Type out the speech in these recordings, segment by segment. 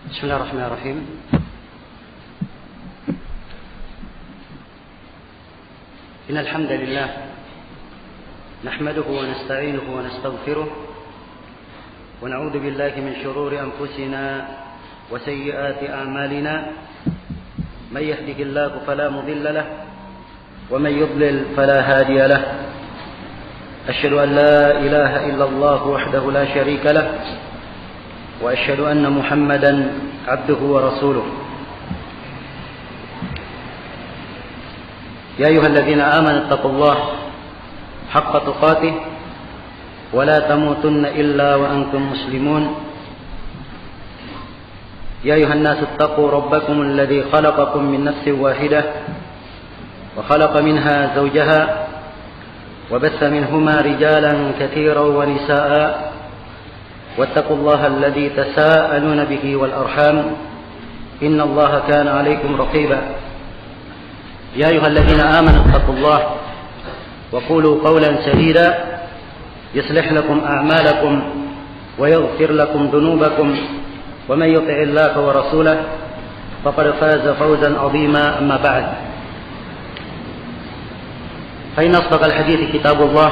بسم الله الرحمن الرحيم. إن الحمد لله نحمده ونستعينه ونستغفره ونعوذ بالله من شرور أنفسنا وسيئات أعمالنا. من يهده الله فلا مضل له ومن يضلل فلا هادي له. أشهد أن لا إله إلا الله وحده لا شريك له وأشهد أن محمدا عبده ورسوله. يا أيها الذين آمنوا اتقوا الله حق تقاته ولا تموتن إلا وأنتم مسلمون. يا أيها الناس اتقوا ربكم الذي خلقكم من نفس واحدة وخلق منها زوجها وبث منهما رجالا كثيرا ونساء واتقوا الله الذي تساءلون به والأرحام إن الله كان عليكم رقيبا. يا أيها الذين آمنوا اتقوا الله وقولوا قولا سديدا يصلح لكم أعمالكم ويغفر لكم ذنوبكم ومن يطع الله ورسوله فقد فاز فوزا عظيما. أما بعد فإن أصدق الحديث كتاب الله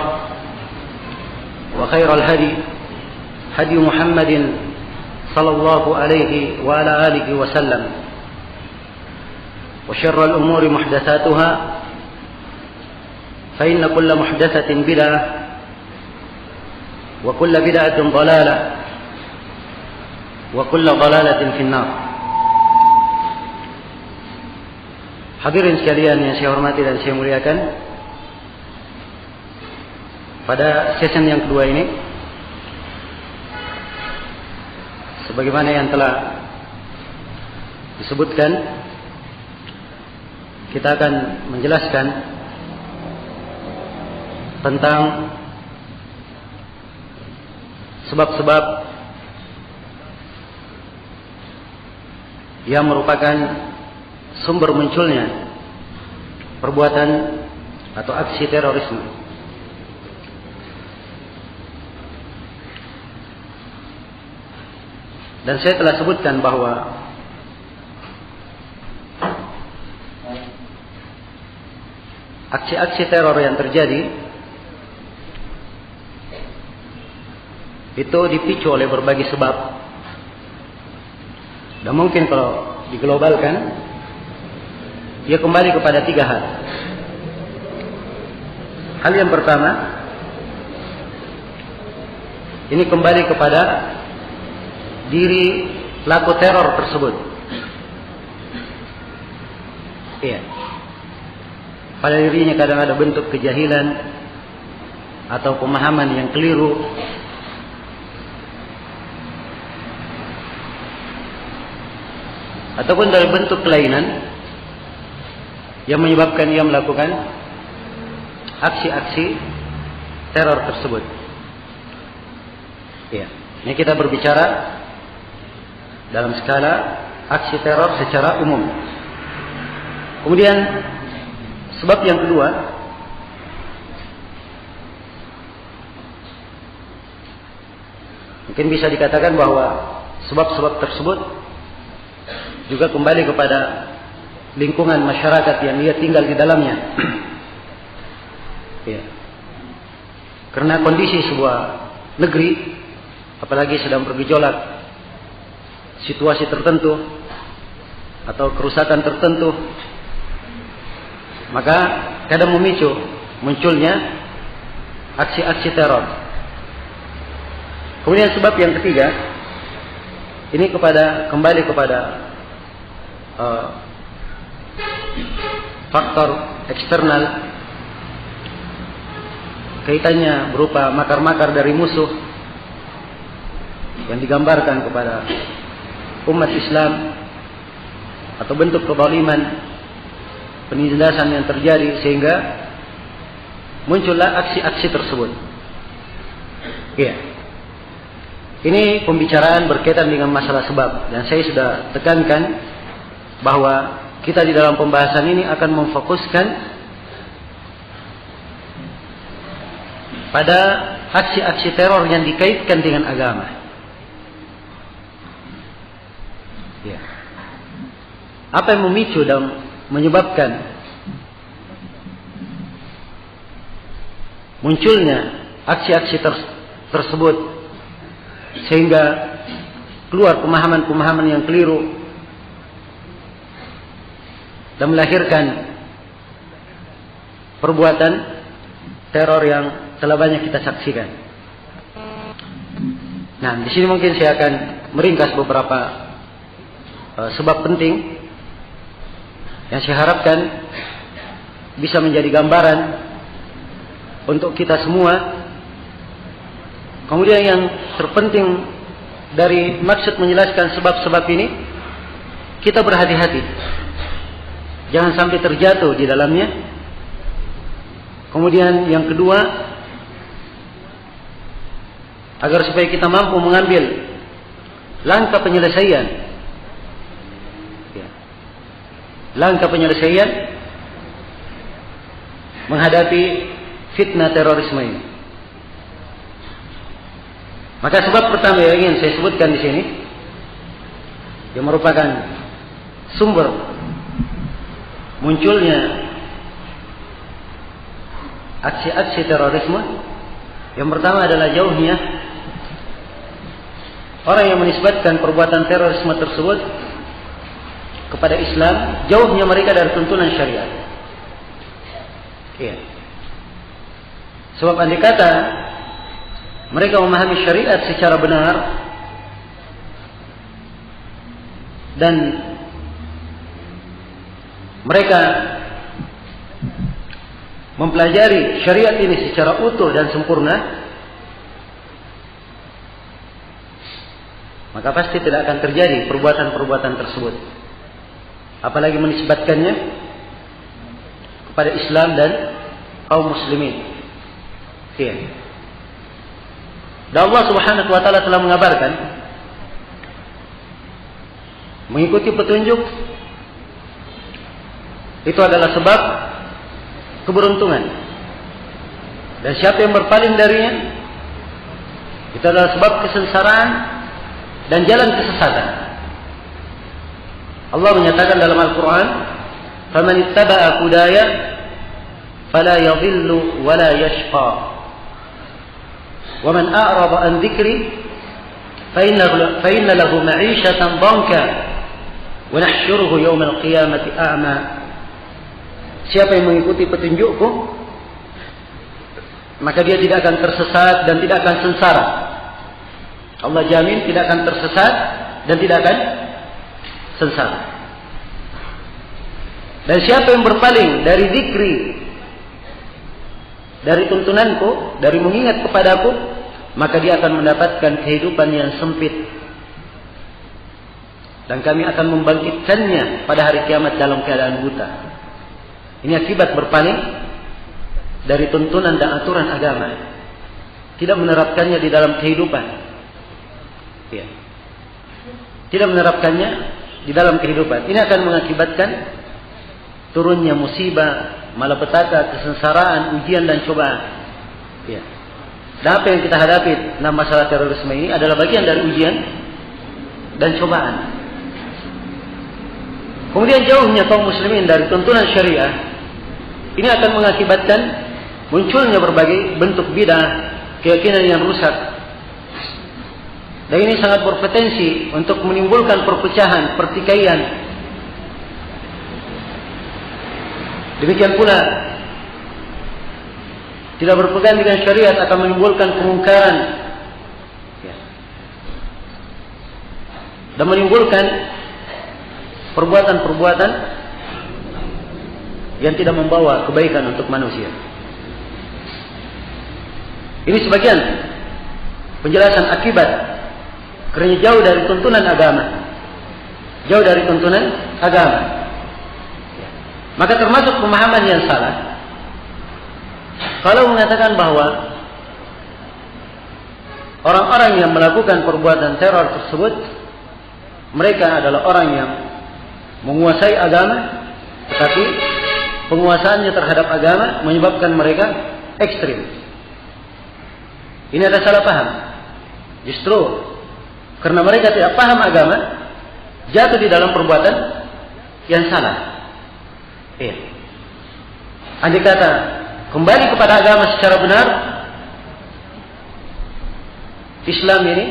وخير الهدي هدي محمد صلى الله عليه وعلى آله وسلم وشر الأمور محدثاتها فإن كل محدثة بدعة وكل بدعة ضلالة وكل ضلالة في النار. Hadirin sekalian yang saya hormati dan saya muliakan, pada sesi yang kedua ini, sebagaimana yang telah disebutkan, kita akan menjelaskan tentang sebab-sebab yang merupakan sumber munculnya perbuatan atau aksi terorisme. Dan saya telah sebutkan bahwa aksi-aksi teror yang terjadi itu dipicu oleh berbagai sebab. Dan mungkin kalau diglobalkan, ia kembali kepada tiga hal. Hal yang pertama, ini kembali kepada diri pelaku teror tersebut. Iya. Pada dirinya kadang ada bentuk kejahilan atau pemahaman yang keliru, ataupun dari bentuk kelainan yang menyebabkan ia melakukan aksi-aksi teror tersebut. Iya. Ini kita berbicara dalam skala aksi teror secara umum. Kemudian sebab yang kedua, mungkin bisa dikatakan bahwa sebab-sebab tersebut juga kembali kepada lingkungan masyarakat yang ia tinggal di dalamnya. Ya. Karena kondisi sebuah negeri, apalagi sedang bergejolak situasi tertentu atau kerusakan tertentu, maka kadang memicu munculnya aksi-aksi teror. Kemudian sebab yang ketiga, ini kembali kepada faktor eksternal, kaitannya berupa makar-makar dari musuh yang digambarkan kepada umat Islam, atau bentuk kezaliman, penindasan yang terjadi sehingga muncullah aksi-aksi tersebut. Iya. Ini pembicaraan berkaitan dengan masalah sebab, dan saya sudah tekankan bahwa kita di dalam pembahasan ini akan memfokuskan pada aksi-aksi teror yang dikaitkan dengan agama. Ya. Apa yang memicu dan menyebabkan munculnya aksi-aksi tersebut sehingga keluar pemahaman-pemahaman yang keliru dan melahirkan perbuatan teror yang telah banyak kita saksikan. Nah, di sini mungkin saya akan meringkas beberapa sebab penting yang saya harapkan bisa menjadi gambaran untuk kita semua. Kemudian yang terpenting dari maksud menjelaskan sebab-sebab ini, kita berhati-hati, jangan sampai terjatuh di dalamnya. Kemudian yang kedua, agar supaya kita mampu mengambil langkah penyelesaian, langkah penyelesaian menghadapi fitnah terorisme ini. Maka sebab pertama yang ingin saya sebutkan di sini, yang merupakan sumber munculnya aksi-aksi terorisme, yang pertama adalah jauhnya orang yang menisbatkan perbuatan terorisme tersebut kepada Islam, jauhnya mereka dari tuntunan syariat. Iya. Sebab andai kata mereka memahami syariat secara benar dan mereka mempelajari syariat ini secara utuh dan sempurna, maka pasti tidak akan terjadi perbuatan-perbuatan tersebut, apalagi menisbatkannya kepada Islam dan kaum muslimin. Iya. Dan Allah Subhanahu wa taala telah mengabarkan, mengikuti petunjuk itu adalah sebab keberuntungan, dan siapa yang berpaling darinya itu adalah sebab kesengsaraan dan jalan kesesatan. Allah menyatakan dalam Al-Quran, "Faman ittaba'a hudaya fala yadhillu wa la yashqa, wa man a'rada an dhikri fa inna lahu ma'ishatan dhanka wa nahsyuruhu yawmal qiyamati a'ma." Siapa yang mengikuti petunjukku, maka dia tidak akan tersesat dan tidak akan sengsara. Allah jamin tidak akan tersesat dan tidak akan sengsara. Dan siapa yang berpaling dari zikri, dari tuntunanku, dari mengingat kepadaku, maka dia akan mendapatkan kehidupan yang sempit, dan kami akan membangkitkannya pada hari kiamat dalam keadaan buta. Ini akibat berpaling dari tuntunan dan aturan agama, tidak menerapkannya di dalam kehidupan, ya. Tidak menerapkannya di dalam kehidupan. Ini akan mengakibatkan turunnya musibah, malapetaka, kesengsaraan, ujian dan cobaan. Ya. Dan apa yang kita hadapi dalam masalah terorisme ini adalah bagian dari ujian dan cobaan. Kemudian jauhnya kaum muslimin dari tuntunan syariah, ini akan mengakibatkan munculnya berbagai bentuk bidah, keyakinan yang rusak. Dan ini sangat berpotensi untuk menimbulkan perpecahan, pertikaian. Demikian pula, tidak berpegang dengan syariat akan menimbulkan kemungkaran, dan menimbulkan perbuatan-perbuatan yang tidak membawa kebaikan untuk manusia. Ini sebagian penjelasan akibat karena jauh dari tuntunan agama. Jauh dari tuntunan agama. Maka termasuk pemahaman yang salah kalau mengatakan bahwa orang-orang yang melakukan perbuatan teror tersebut, mereka adalah orang yang menguasai agama, tetapi penguasaannya terhadap agama menyebabkan mereka ekstrim. Ini ada salah paham. Justru karena mereka tidak paham agama, jatuh di dalam perbuatan yang salah. Iya. Andai kata kembali kepada agama secara benar, Islam ini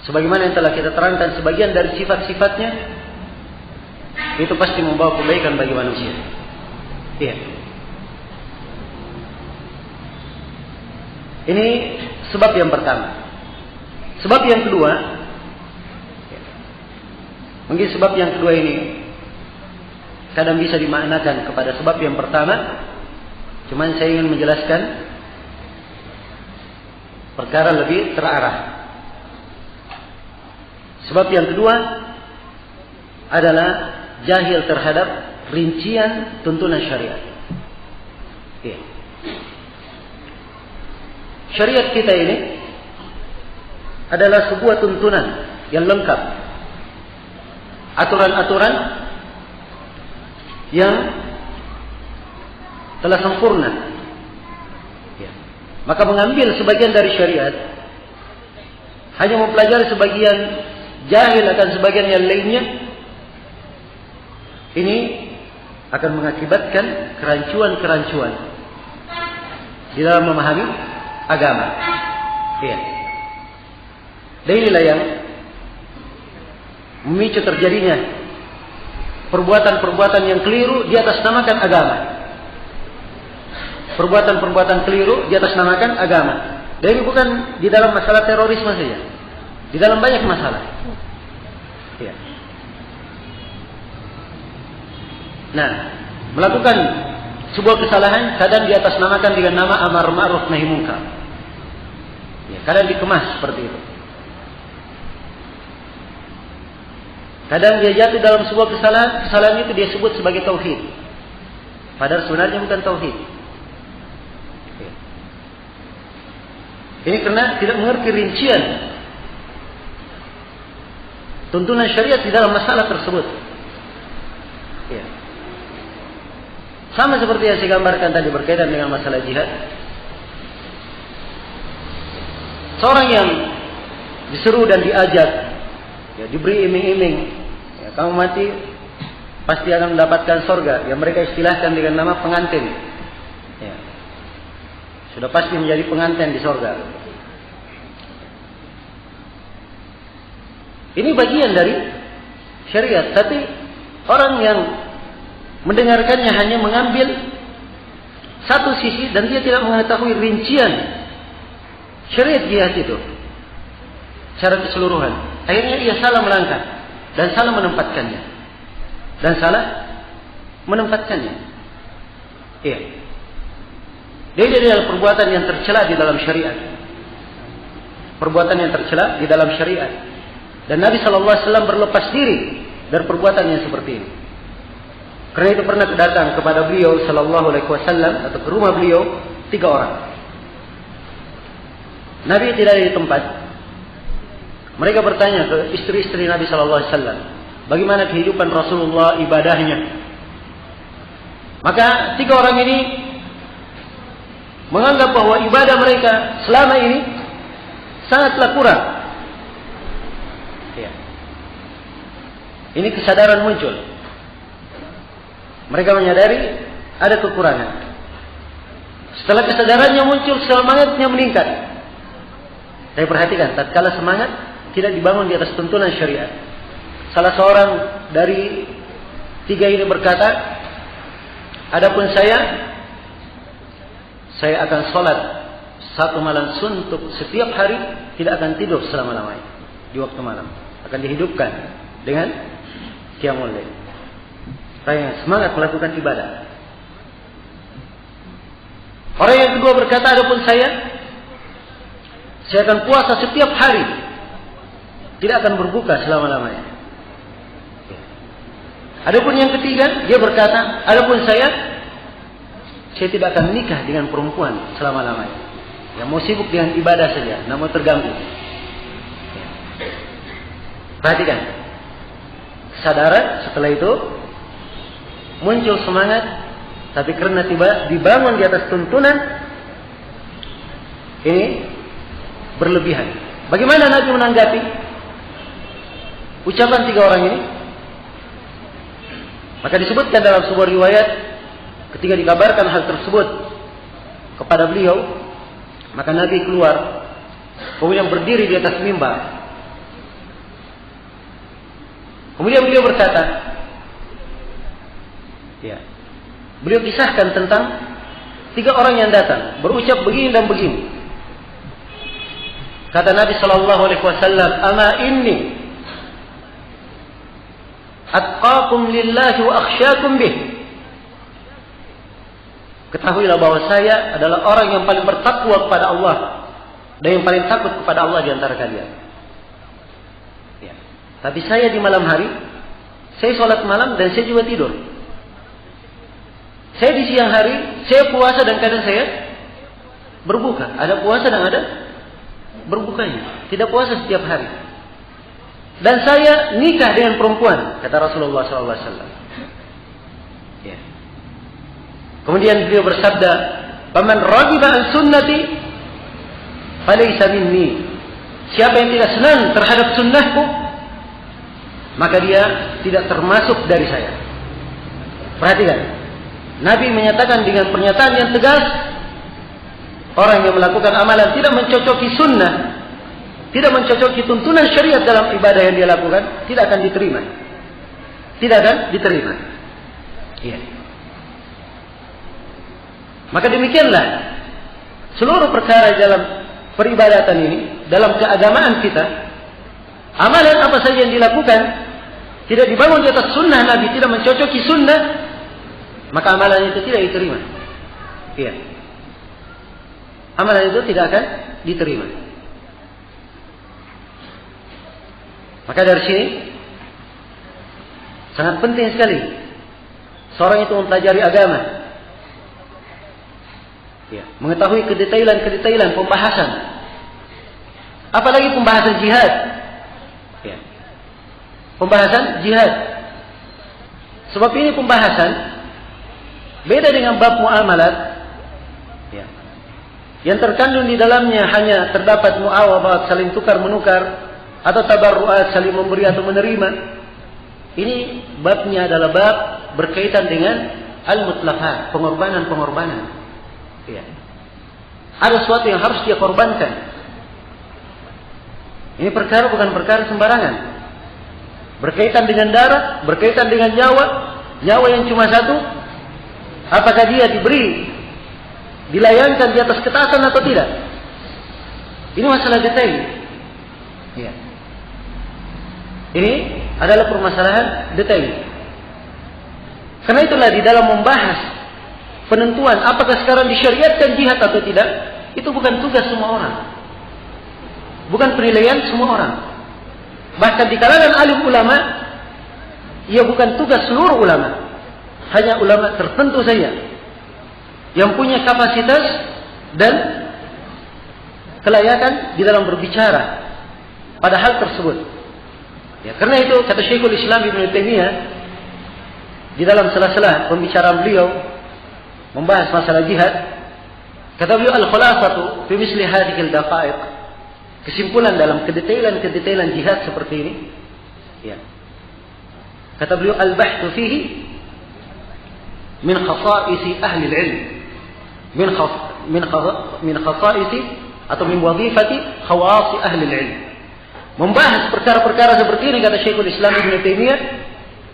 sebagaimana yang telah kita terangkan sebagian dari sifat-sifatnya, itu pasti membawa kebaikan bagi manusia. Iya. Ini sebab yang pertama. Sebab yang kedua, mungkin sebab yang kedua ini kadang bisa dimaknakan kepada sebab yang pertama. Cuman saya ingin menjelaskan perkara lebih terarah. Sebab yang kedua adalah jahil terhadap rincian tuntunan syariat. Ya. Syariat kita ini adalah sebuah tuntunan yang lengkap. Aturan-aturan yang telah sempurna. Ya. Maka mengambil sebagian dari syariat, hanya mempelajari sebagian, jahil akan sebagian yang lainnya, ini akan mengakibatkan kerancuan-kerancuan di dalam memahami agama. Ya. Dan inilah yang memicu terjadinya perbuatan-perbuatan yang keliru di atas namakan agama. Perbuatan-perbuatan keliru di atas namakan agama. Dan ini bukan di dalam masalah terorisme saja, di dalam banyak masalah. Ya. Nah, melakukan sebuah kesalahan kadang di atas namakan dengan nama amar ma'ruf nahi munkar. Ya, kadang dikemas seperti itu. Kadang dia jatuh dalam sebuah kesalahan, kesalahan itu dia sebut sebagai tauhid. Padahal sebenarnya bukan tauhid. Ya. Ini karena tidak mengerti rincian tuntunan syariat di dalam masalah tersebut. Ya. Sama seperti yang saya gambarkan tadi berkaitan dengan masalah jihad. Seorang yang diseru dan diajak, ya, diberi iming-iming, ya, kamu mati pasti akan mendapatkan surga, yang mereka istilahkan dengan nama pengantin. Ya. Sudah pasti menjadi pengantin di surga. Ini bagian dari syariat, tapi orang yang mendengarkannya hanya mengambil satu sisi dan dia tidak mengetahui rincian syariat jihad itu secara keseluruhan. Akhirnya ia salah melangkah dan salah menempatkannya. Iya. Dia adalah perbuatan yang tercela di dalam syariat. Perbuatan yang tercela di dalam syariat. Dan Nabi SAW berlepas diri dari perbuatan yang seperti ini. Karena itu pernah datang kepada beliau SAW atau ke rumah beliau 3 orang. Nabi tidak ada di tempat. Mereka bertanya ke istri-istri Nabi SAW, bagaimana kehidupan Rasulullah, ibadahnya. Maka 3 orang ini menganggap bahwa ibadah mereka selama ini sangatlah kurang. Ya. Ini kesadaran muncul. Mereka menyadari ada kekurangan. Setelah kesadarannya muncul, semangatnya meningkat. Saya perhatikan, tatkala semangat tidak dibangun di atas tuntunan syariat. Salah seorang dari 3 ini berkata, adapun saya akan sholat 1 malam suntuk setiap hari, tidak akan tidur selama-lamanya di waktu malam. Akan dihidupkan dengan qiyamul lail. Saya semangat melakukan ibadah. Orang yang kedua berkata, adapun saya akan puasa setiap hari, tidak akan berbuka selama-lamanya. Adapun yang ketiga, dia berkata, adapun saya tidak akan menikah dengan perempuan selama-lamanya. Yang mau sibuk dengan ibadah saja, namun terganggu. Perhatikan, kesadaran setelah itu muncul semangat, tapi karena tiba dibangun di atas tuntunan ini berlebihan. Bagaimana Nabi menanggapi? ucapan 3 orang ini. Maka disebutkan dalam sebuah riwayat ketika dikabarkan hal tersebut kepada beliau, maka Nabi keluar, kemudian berdiri di atas mimbar. Kemudian beliau berkata, beliau kisahkan tentang 3 orang yang datang, berucap begini dan begini. Kata Nabi sallallahu alaihi wasallam, "Ama inni atqakum lillahi wa akhsyakum bih." Ketahuilah bahwa saya adalah orang yang paling bertakwa kepada Allah dan yang paling takut kepada Allah di antara kalian. Tapi saya di malam hari, saya sholat malam dan saya juga tidur. Saya di siang hari, saya puasa dan kadang saya berbuka. Ada puasa dan ada berbukanya. Tidak puasa setiap hari. Dan saya nikah dengan perempuan, kata Rasulullah SAW. Kemudian beliau bersabda, "Faman raghiba an sunnati falaysa minni." Siapa yang tidak senang terhadap sunnahku, maka dia tidak termasuk dari saya. Perhatikan, Nabi menyatakan dengan pernyataan yang tegas, orang yang melakukan amalan tidak mencocoki sunnah, tidak mencocoki tuntunan syariat dalam ibadah yang dia lakukan, tidak akan diterima. Tidak akan diterima. Maka demikianlah seluruh perkara dalam peribadatan ini, dalam keagamaan kita, amalan apa saja yang dilakukan tidak dibangun di atas sunnah Nabi, tidak mencocoki sunnah, maka amalan itu tidak diterima. Amalan itu tidak akan diterima. Maka dari sini sangat penting sekali seorang itu mempelajari agama, mengetahui kedetailan pembahasan, apalagi pembahasan jihad. Pembahasan jihad. Sebab ini pembahasan beda dengan bab muamalat. Yang terkandung di dalamnya hanya terdapat muawabat, saling tukar menukar, atau tabarruat, saling memberi atau menerima. Ini babnya adalah bab berkaitan dengan al-mutlaqat, pengorbanan. Ada sesuatu yang harus dia korbankan. Ini perkara bukan perkara sembarangan. Berkaitan dengan darah, berkaitan dengan nyawa yang cuma satu. Apakah dia dilayangkan di atas ketaatan atau tidak? Ini masalah detail. Ini adalah permasalahan detail. Karena itulah di dalam membahas penentuan apakah sekarang disyariatkan jihad atau tidak, itu bukan tugas semua orang. Bukan penilaian semua orang. Bahkan di kalangan alim ulama, ia bukan tugas seluruh ulama. Hanya ulama tertentu saja yang punya kapasitas dan kelayakan di dalam berbicara pada hal tersebut. Karena itu kata Syekhul Islam Ibnu Taimiyah di dalam sela-sela pembicaraan beliau membahas masalah jihad, kata beliau, al-khulasatu fi misli hadhihi al-daqaiq, kesimpulan dalam kedetailan jihad seperti ini, kata beliau, al-bahthu fihi min khasa'isi ahli al-ilm, min khasa'isi atau min wadhifati khawasi ahli al-ilm. Membahas perkara-perkara seperti ini, kata Syekhul Islam Ibnu Taimiyah,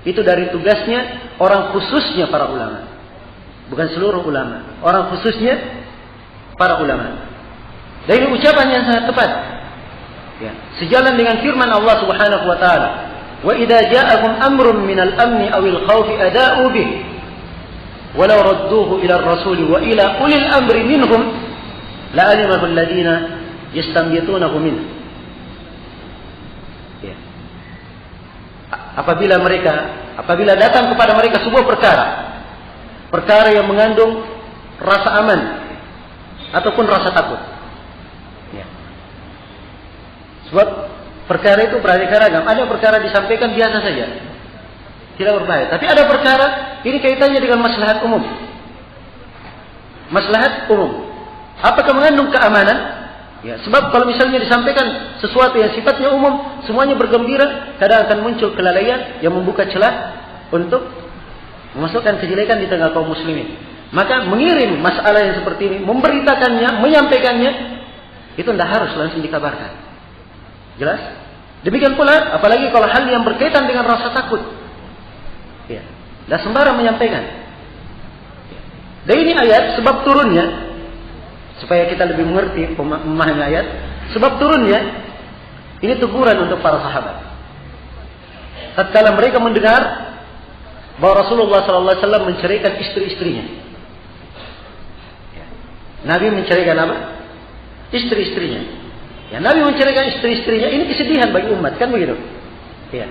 itu dari tugasnya orang khususnya para ulama. Bukan seluruh ulama, orang khususnya para ulama. Dan ini ucapan yang sangat tepat. Sejalan dengan firman Allah Subhanahu wa taala, "Wa idza ja'akum amrun minal amni awil khawfi ada'u bih, walau radduhu ila ar-rasul wa ila ulil amri minhum la'alimahu alladhina yastanbitunahu minhu." Apabila datang kepada mereka sebuah perkara yang mengandung rasa aman ataupun rasa takut. Sebab perkara itu beraneka ragam. Ada perkara disampaikan biasa saja, tidak berbahaya. Tapi ada perkara ini kaitannya dengan maslahat umum. Maslahat umum. Apakah mengandung keamanan? Ya, sebab kalau misalnya disampaikan sesuatu yang sifatnya umum, semuanya bergembira, kadang akan muncul kelalaian yang membuka celah untuk memasukkan kejelekan di tengah kaum muslimin. Maka mengirim masalah yang seperti ini, memberitakannya, menyampaikannya, itu tidak harus langsung dikabarkan. Jelas? Demikian pula, apalagi kalau hal yang berkaitan dengan rasa takut. Ya, tidak sembarang menyampaikan. Ya. Dan ini ayat, sebab turunnya, supaya kita lebih mengerti memahami ayat, sebab turunnya, ini teguran untuk para sahabat. Tatkala mereka mendengar bahwa Rasulullah SAW menceraikan istri-istrinya. Nabi menceraikan apa? Istri-istrinya. Ya, Nabi menceraikan istri-istrinya, ini kesedihan bagi umat, kan begitu? Ya.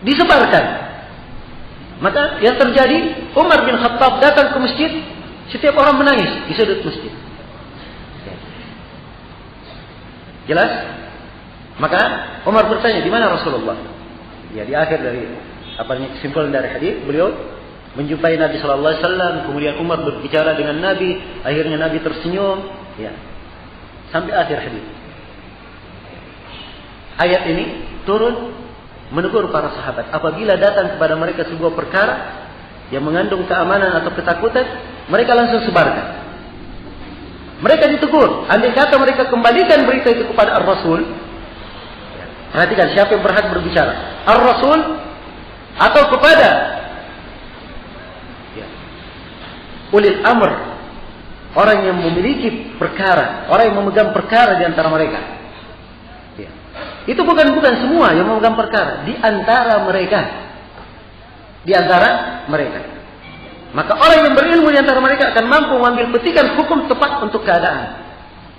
Disebarkan. Maka yang terjadi, Umar bin Khattab datang ke masjid, setiap orang menangis di sudut masjid. Ya. Jelas? Maka Umar bertanya, di mana Rasulullah? Ya, di akhir dari kesimpulan dari hadis, beliau menjumpai Nabi Sallallahu Alaihi Wasallam, kemudian Umar berbicara dengan Nabi, akhirnya Nabi tersenyum, ya, sampai akhir hadis. Ayat ini turun menegur para sahabat apabila datang kepada mereka sebuah perkara yang mengandung keamanan atau ketakutan, mereka langsung sebarkan. Mereka ditegur, andai kata mereka kembalikan berita itu kepada Ar-Rasul. Perhatikan siapa yang berhak berbicara, Ar-Rasul atau kepada ulil amr, orang yang memiliki perkara, orang yang memegang perkara di antara mereka. Ya. Itu bukan semua yang memegang perkara, di antara mereka. Di antara mereka. Maka orang yang berilmu di antara mereka akan mampu mengambil petikan hukum tepat untuk keadaan.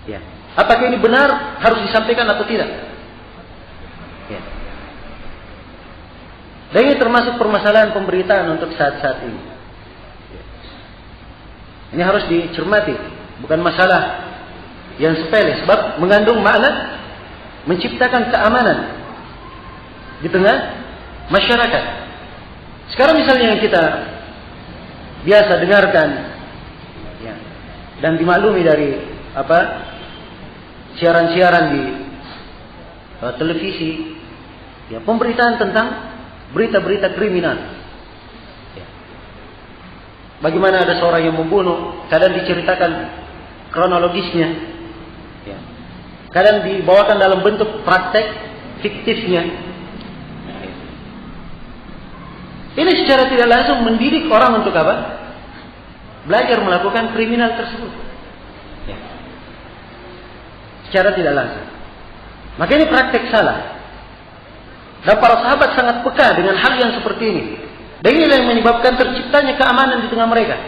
Ya. Apakah ini benar, harus disampaikan atau tidak? Ya. Dan ini termasuk permasalahan pemberitaan untuk saat-saat ini. Ini harus dicermati, bukan masalah yang sepele, sebab mengandung makna menciptakan keamanan di tengah masyarakat. Sekarang misalnya yang kita biasa dengarkan, ya, dan dimaklumi dari siaran-siaran di televisi, ya, pemberitaan tentang berita-berita kriminal. Bagaimana ada seorang yang membunuh, kadang diceritakan kronologisnya, ya. Kadang dibawakan dalam bentuk praktek fiktifnya. Ini secara tidak langsung mendidik orang untuk apa? Belajar melakukan kriminal tersebut. Ya. Secara tidak langsung. Maka ini praktek salah. Dan para sahabat sangat peka dengan hal yang seperti ini. Dan inilah yang menyebabkan terciptanya keamanan di tengah mereka.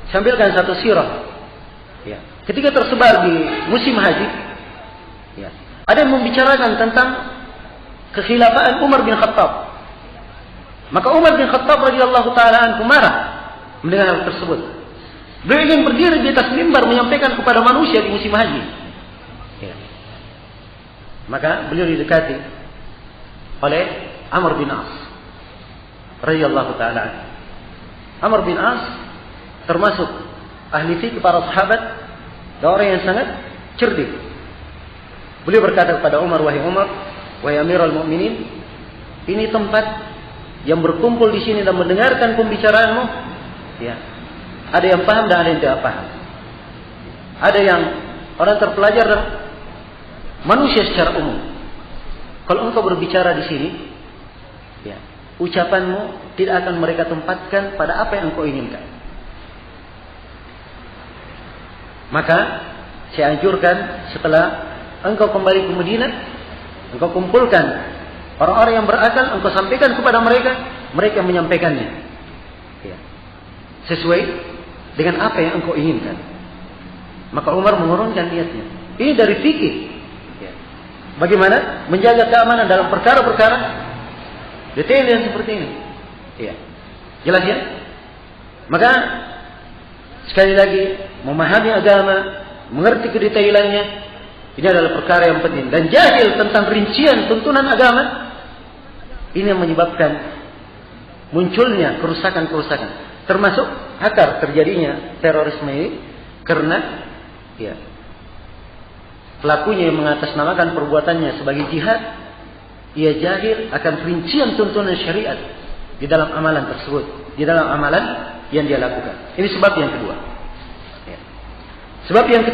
Saya ambilkan satu sirah. Ya. Ketika tersebar di musim haji, ya, ada yang membicarakan tentang kekhilafaan Umar bin Khattab. Maka Umar bin Khattab radhiyallahu taala anhu marah mendengar hal tersebut. Beliau ingin berdiri di atas mimbar menyampaikan kepada manusia di musim haji. Ya. Maka beliau didekati oleh Amr bin As radhiyallahu taala. Amr bin As termasuk ahli fikih para sahabat dan orang yang sangat cerdik. Beliau berkata kepada Umar, wahai Umar, wahai Amirul Mukminin, ini tempat yang berkumpul di sini dan mendengarkan pembicaraanmu. Ya. Ada yang paham dan ada yang tidak paham. Ada yang orang terpelajar dan manusia secara umum. Kalau engkau berbicara di sini, ya, ucapanmu tidak akan mereka tempatkan pada apa yang engkau inginkan. Maka saya anjurkan setelah engkau kembali ke Madinah, engkau kumpulkan orang-orang yang berakal, engkau sampaikan kepada mereka, mereka menyampaikannya. Ya. Sesuai dengan apa yang engkau inginkan. Maka Umar mengurungkan niatnya. Ini dari fikih. Ya. Bagaimana menjaga keamanan dalam perkara-perkara detail yang seperti ini. Ya. Jelas ya? Maka sekali lagi memahami agama, mengerti kedetailannya, ini adalah perkara yang penting. Dan jahil tentang rincian tuntunan agama, ini yang menyebabkan munculnya kerusakan-kerusakan. Termasuk akar terjadinya terorisme ini karena ya, pelakunya yang mengatasnamakan perbuatannya sebagai jihad, ia jahil akan rincian tuntunan syariat di dalam amalan tersebut, di dalam amalan yang dia lakukan. Ini sebab yang kedua. Ya. Sebab yang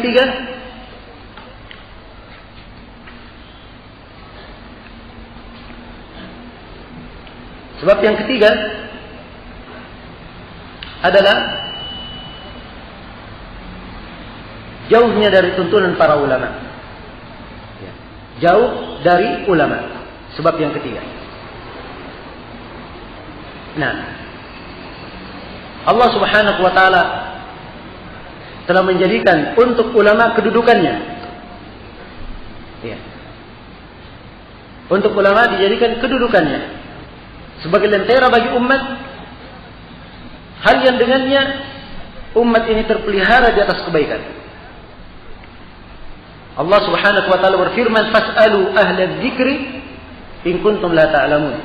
ketiga, adalah jauhnya dari tuntunan para ulama. Ya. Jauh dari ulama. Sebab yang ketiga. Nah, Allah Subhanahu wa taala telah menjadikan untuk ulama kedudukannya. Ya. Untuk ulama dijadikan kedudukannya sebagai lentera bagi umat, hal yang dengannya umat ini terpelihara di atas kebaikan. Allah Subhanahu wa taala berfirman, "Fas'alu ahla dzikri in kuntum la ta'lamun."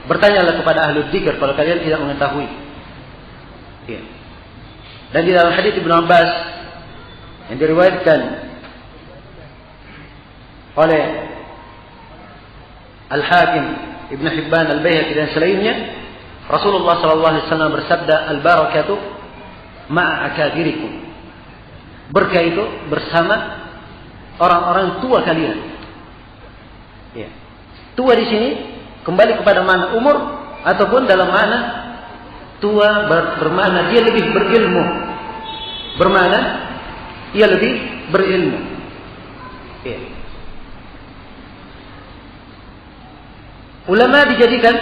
Bertanyalah kepada ahli dzikir kalau kalian tidak mengetahui. Ya. Dan di dalam hadis Ibnu Abbas yang diriwayatkan oleh Al-Hakim, Ibnu Hibban, Al-Baihaqi dan selainnya, Rasulullah sallallahu alaihi wasallam bersabda, "Al-barakatu ma'a akabirikum." Berkah itu bersama orang-orang tua kalian. Ya. Tua di sini kembali kepada mana umur ataupun dalam mana tua bermakna dia lebih berilmu. Bermakna ia lebih berilmu. Ya. Ulama dijadikan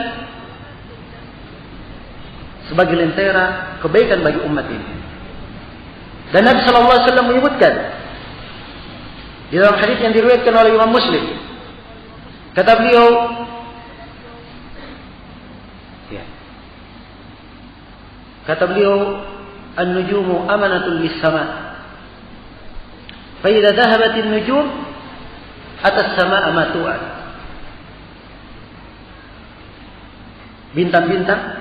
sebagai lentera kebaikan bagi umat ini. Dan Nabi sallallahu alaihi wasallam menyebutkan di dalam hadis yang diriwayatkan oleh Imam Muslim, kata beliau, ya, kata beliau, "An-nujumu amanatun lis-sama. Fa idza dhahabat an-nujum atas samaa ma tu'ad." Bintang-bintang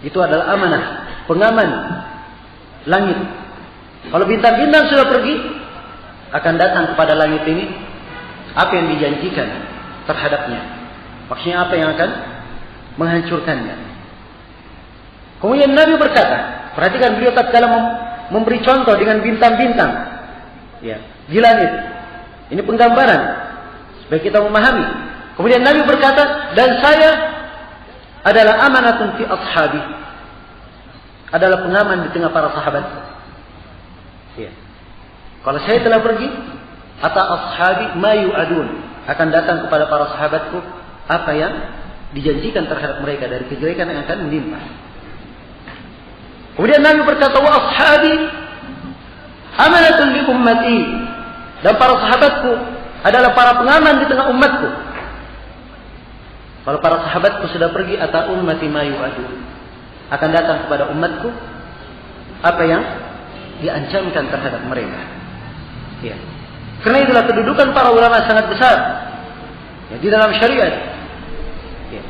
itu adalah amanah, pengaman langit. Kalau bintang-bintang sudah pergi, akan datang kepada langit ini apa yang dijanjikan terhadapnya. Maksudnya apa yang akan menghancurkannya. Kemudian Nabi berkata, perhatikan beliau tatkala memberi contoh dengan bintang-bintang, ya, di langit. Ini penggambaran supaya kita memahami. Kemudian Nabi berkata, dan saya adalah amanatun fi ashabi, adalah pengaman di tengah para sahabat. Ya. Kalau saya telah pergi, ata ashabi ma yu'adun, akan datang kepada para sahabatku apa yang dijanjikan terhadap mereka dari kejelekan yang akan menimpa. Kemudian Nabi berkata, wa ashabi amanatun li ummati, dan para sahabatku adalah para pengaman di tengah umatku. Kalau para sahabatku sudah pergi, ata ummati ma yu'adun, akan datang kepada umatku apa yang diancamkan terhadap mereka. Ya. Karena itulah kedudukan para ulama sangat besar, ya, di dalam syariat. Ya.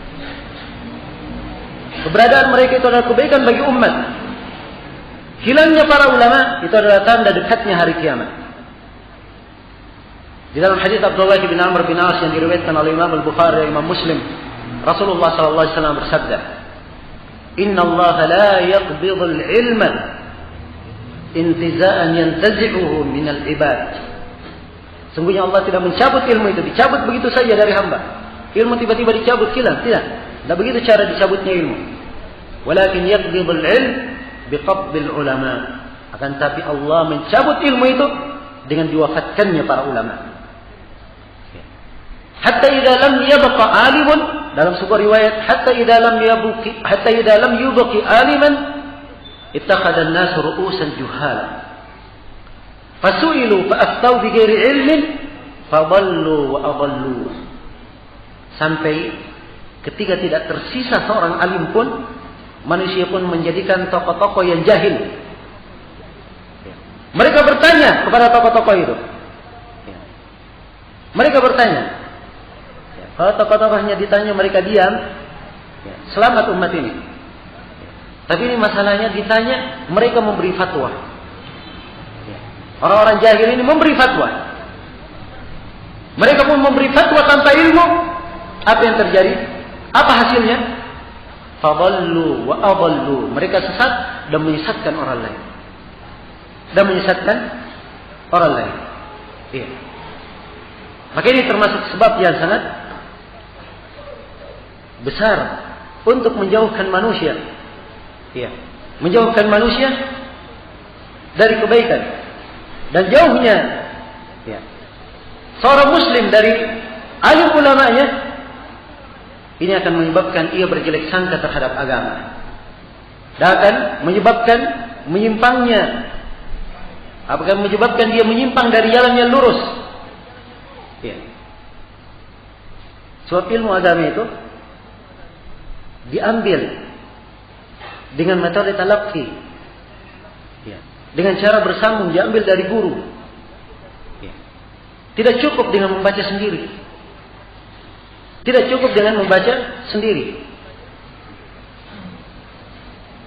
Keberadaan mereka itu adalah kebaikan bagi umat. Hilangnya para ulama itu adalah tanda dekatnya hari kiamat. Di dalam hadis Abdullah bin Amr bin As yang diriwayatkan oleh Imam Al-Bukhari dan Imam Muslim, Rasulullah sallallahu alaihi wasallam bersabda, "Inna Allah la yaqbidhu al-ilma intiza'an yantazi'uhu min al-ibad." Sungguhnya Allah tidak mencabut ilmu itu, dicabut begitu saja dari hamba. Ilmu tiba-tiba dicabut, hilang, tidak. Tidak begitu cara dicabutnya ilmu. Walakin yaqbidhu al-ilm biqabdil ulama. Akan tapi Allah mencabut ilmu itu dengan diwafatkannya para ulama. Hatta idza lam yabqa alimun, dalam sebuah riwayat, hatta idza lam yubqi aliman ittakhadha an-nas ru'usan juhala. Fasu'ilu fa'aftau bighairi ilmin fadallu wa adallu. Sampai ketika tidak tersisa seorang alim pun, manusia pun menjadikan tokoh-tokoh yang jahil. Mereka bertanya kepada tokoh-tokoh itu. Mereka bertanya. Kalau tokoh-tokohnya ditanya mereka diam, selamat umat ini. Tapi ini masalahnya ditanya, mereka memberi fatwa. Orang-orang jahil ini memberi fatwa. Mereka pun memberi fatwa tanpa ilmu. Apa yang terjadi? Apa hasilnya? Fadallu wa adallu. Mereka sesat dan menyesatkan orang lain. Iya. Maka ini termasuk sebab yang sangat besar untuk menjauhkan manusia. Iya. Menjauhkan manusia dari kebaikan dan jauhnya seorang muslim dari alim ulamanya, ini akan menyebabkan ia berjelek sangka terhadap agama dan akan menyebabkan menyimpangnya, akan menyebabkan dia menyimpang dari jalan yang lurus. Sebab ilmu agama itu diambil dengan metode talaqi, dengan cara bersambung, diambil dari guru. Tidak cukup dengan membaca sendiri.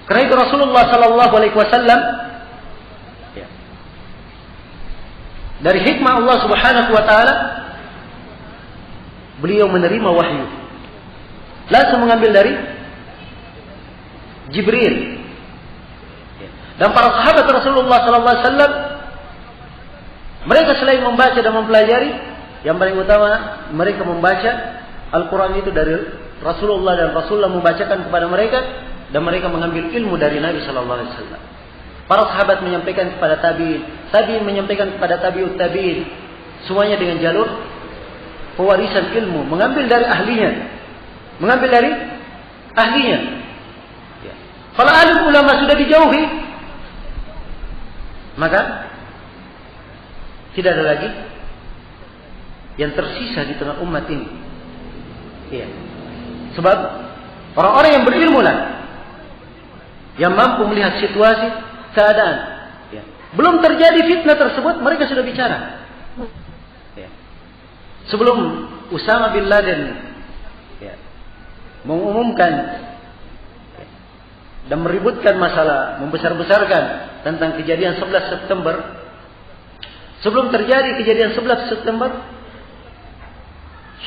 Karena itu Rasulullah sallallahu alaihi wasallam, dari hikmah Allah Subhanahu wa taala, beliau menerima wahyu. Langsung mengambil dari Jibril. Dan para sahabat Rasulullah sallallahu alaihi wasallam, mereka selain membaca dan mempelajari, yang paling utama mereka membaca Al-Quran itu dari Rasulullah, dan Rasulullah membacakan kepada mereka, dan mereka mengambil ilmu dari Nabi sallallahu alaihi wasallam. Para sahabat menyampaikan kepada tabi'in, tabi'in menyampaikan kepada tabi'ut tabi'in, semuanya dengan jalur pewarisan ilmu, mengambil dari ahlinya. Kalau alim ulama sudah dijauhi, maka tidak ada lagi yang tersisa di tengah umat ini. Sebab orang-orang yang berilmu lah yang mampu melihat situasi, keadaan. Belum terjadi fitnah tersebut, mereka sudah bicara. Sebelum Usama bin Laden mengumumkan dan meributkan masalah, membesar-besarkan tentang kejadian 11 September, sebelum terjadi kejadian 11 September,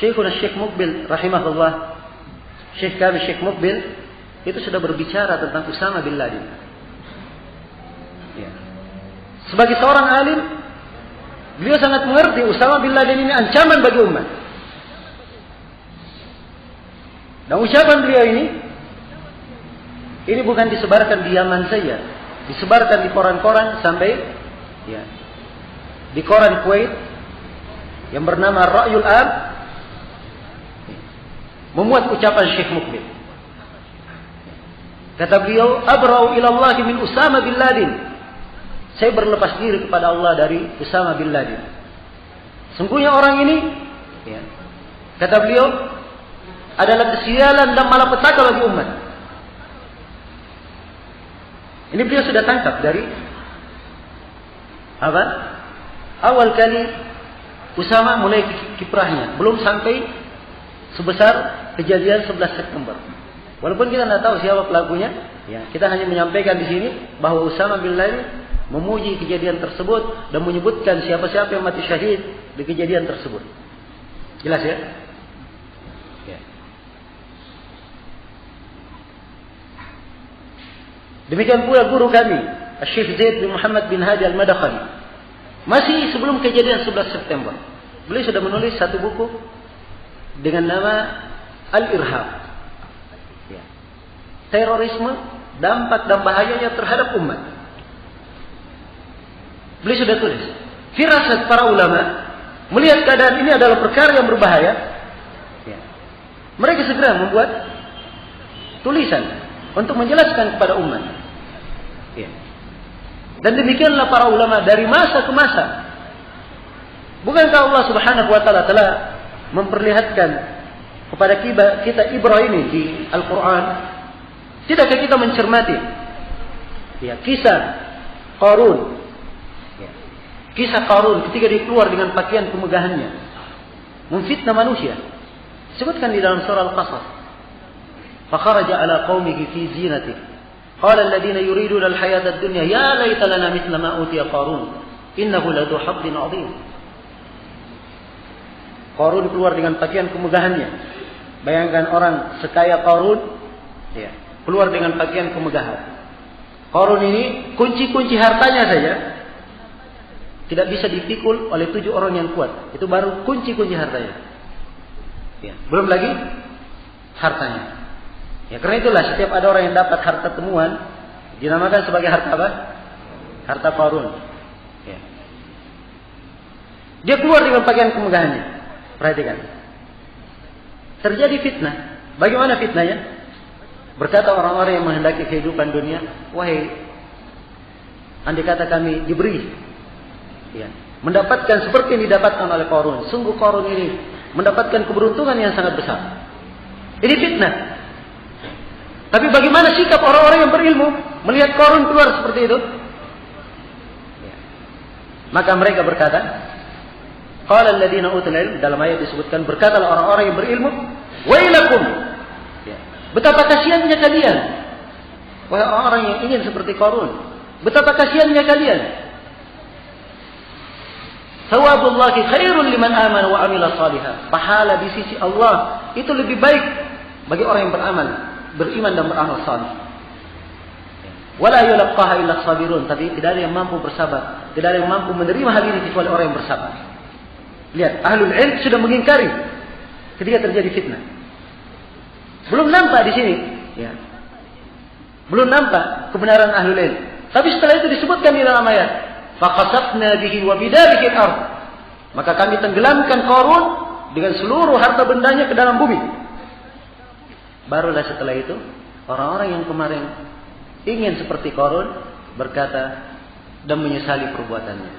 Syekh Mukbil rahimahullah, Syekh Mukbil itu sudah berbicara tentang Usama bin Laden. Sebagai seorang alim, beliau sangat mengerti Usama bin Laden ini ancaman bagi umat. Dan ucapan beliau ini bukan disebarkan di Yaman saja, disebarkan di koran-koran sampai di koran Kuwait yang bernama Ra'yul Am, memuat ucapan Syekh Mukbil. Kata beliau, "Abra'u ila Allah min Usama bin Laden." Saya berlepas diri kepada Allah dari Usama bin Laden. Sungguhnya orang ini, kata beliau, adalah kesialan dan malapetaka bagi umat. Ini beliau sudah tangkap dari apa? Awal kali Usama mulai kiprahnya, belum sampai sebesar kejadian 11 September. Walaupun kita tidak tahu siapa pelakunya, kita hanya menyampaikan di sini bahwa Usama bin Laden memuji kejadian tersebut dan menyebutkan siapa-siapa yang mati syahid di kejadian tersebut. Jelas ya? Demikian pula guru kami, Syekh Zaid bin Muhammad bin Hadi Al-Madakhali, masih sebelum kejadian 11 September, beliau sudah menulis satu buku dengan nama Al-Irhab. Terorisme, dampak dan bahayanya terhadap umat. Beliau sudah tulis. Firasat para ulama melihat keadaan ini adalah perkara yang berbahaya. Mereka segera membuat tulisan untuk menjelaskan kepada umat. Dan demikianlah para ulama dari masa ke masa. Bukankah Allah Subhanahu wa taala telah memperlihatkan kepada kita ibrah ini di Al-Quran? Tidakkah kita mencermati kisah Qarun? Kisah Qarun ketika dia keluar dengan pakaian kemegahannya, memfitnah manusia. Sebutkan di dalam surah Al-Qasas. فخرج على قومه في زينته قال الذين يريدون الحياة الدنيا يا ليت لنا مثل ما أوتي قارون إنه لذو حظ عظيم. Qarun keluar dengan pakaian kemegahannya. Bayangkan orang sekaya Qarun, ya, keluar dengan pakaian kemegahan. Qarun ini kunci-kunci hartanya saja tidak bisa dipikul oleh 7 orang yang kuat. Itu baru kunci-kunci hartanya. Ya, belum lagi hartanya. Ya, karena itulah setiap ada orang yang dapat harta temuan dinamakan sebagai harta apa? Harta Qarun. Ya. Dia keluar dengan pakaian kemegahannya. Perhatikan. Terjadi fitnah. Bagaimana fitnahnya? Berkata orang-orang yang menghendaki kehidupan dunia, wahai, andai kata kami diberi, ya, mendapatkan seperti yang didapatkan oleh Qarun. Sungguh Qarun ini mendapatkan keberuntungan yang sangat besar. Ini fitnah. Tapi bagaimana sikap orang-orang yang berilmu melihat Qarun keluar seperti itu? Ya. Maka mereka berkata, qala alladziina utul ilm, dalam ayat disebutkan, berkatalah orang-orang yang berilmu, wailakum, ya, betapa kasihannya kalian, wahai orang-orang yang ingin seperti Qarun, betapa kasihannya kalian. Thawabullahi khairun liman amana wa amila salihah. Pahala di sisi Allah itu lebih baik bagi orang yang beramal, beriman dan beramal saleh. Wala yulqaha illa sabirun, tapi tidak ada yang mampu bersabar, tidak ada yang mampu menerima hal ini kecuali orang yang bersabar. Lihat, ahlul ilm sudah mengingkari ketika terjadi fitnah. Belum nampak di sini, ya. Belum nampak kebenaran ahlul ilm. Tapi setelah itu disebutkan di dalam ayat, faqasafna bihi wa bidarihi al-ard. Maka kami tenggelamkan Qarun dengan seluruh harta bendanya ke dalam bumi. Barulah setelah itu orang-orang yang kemarin ingin seperti Qarun berkata dan menyesali perbuatannya.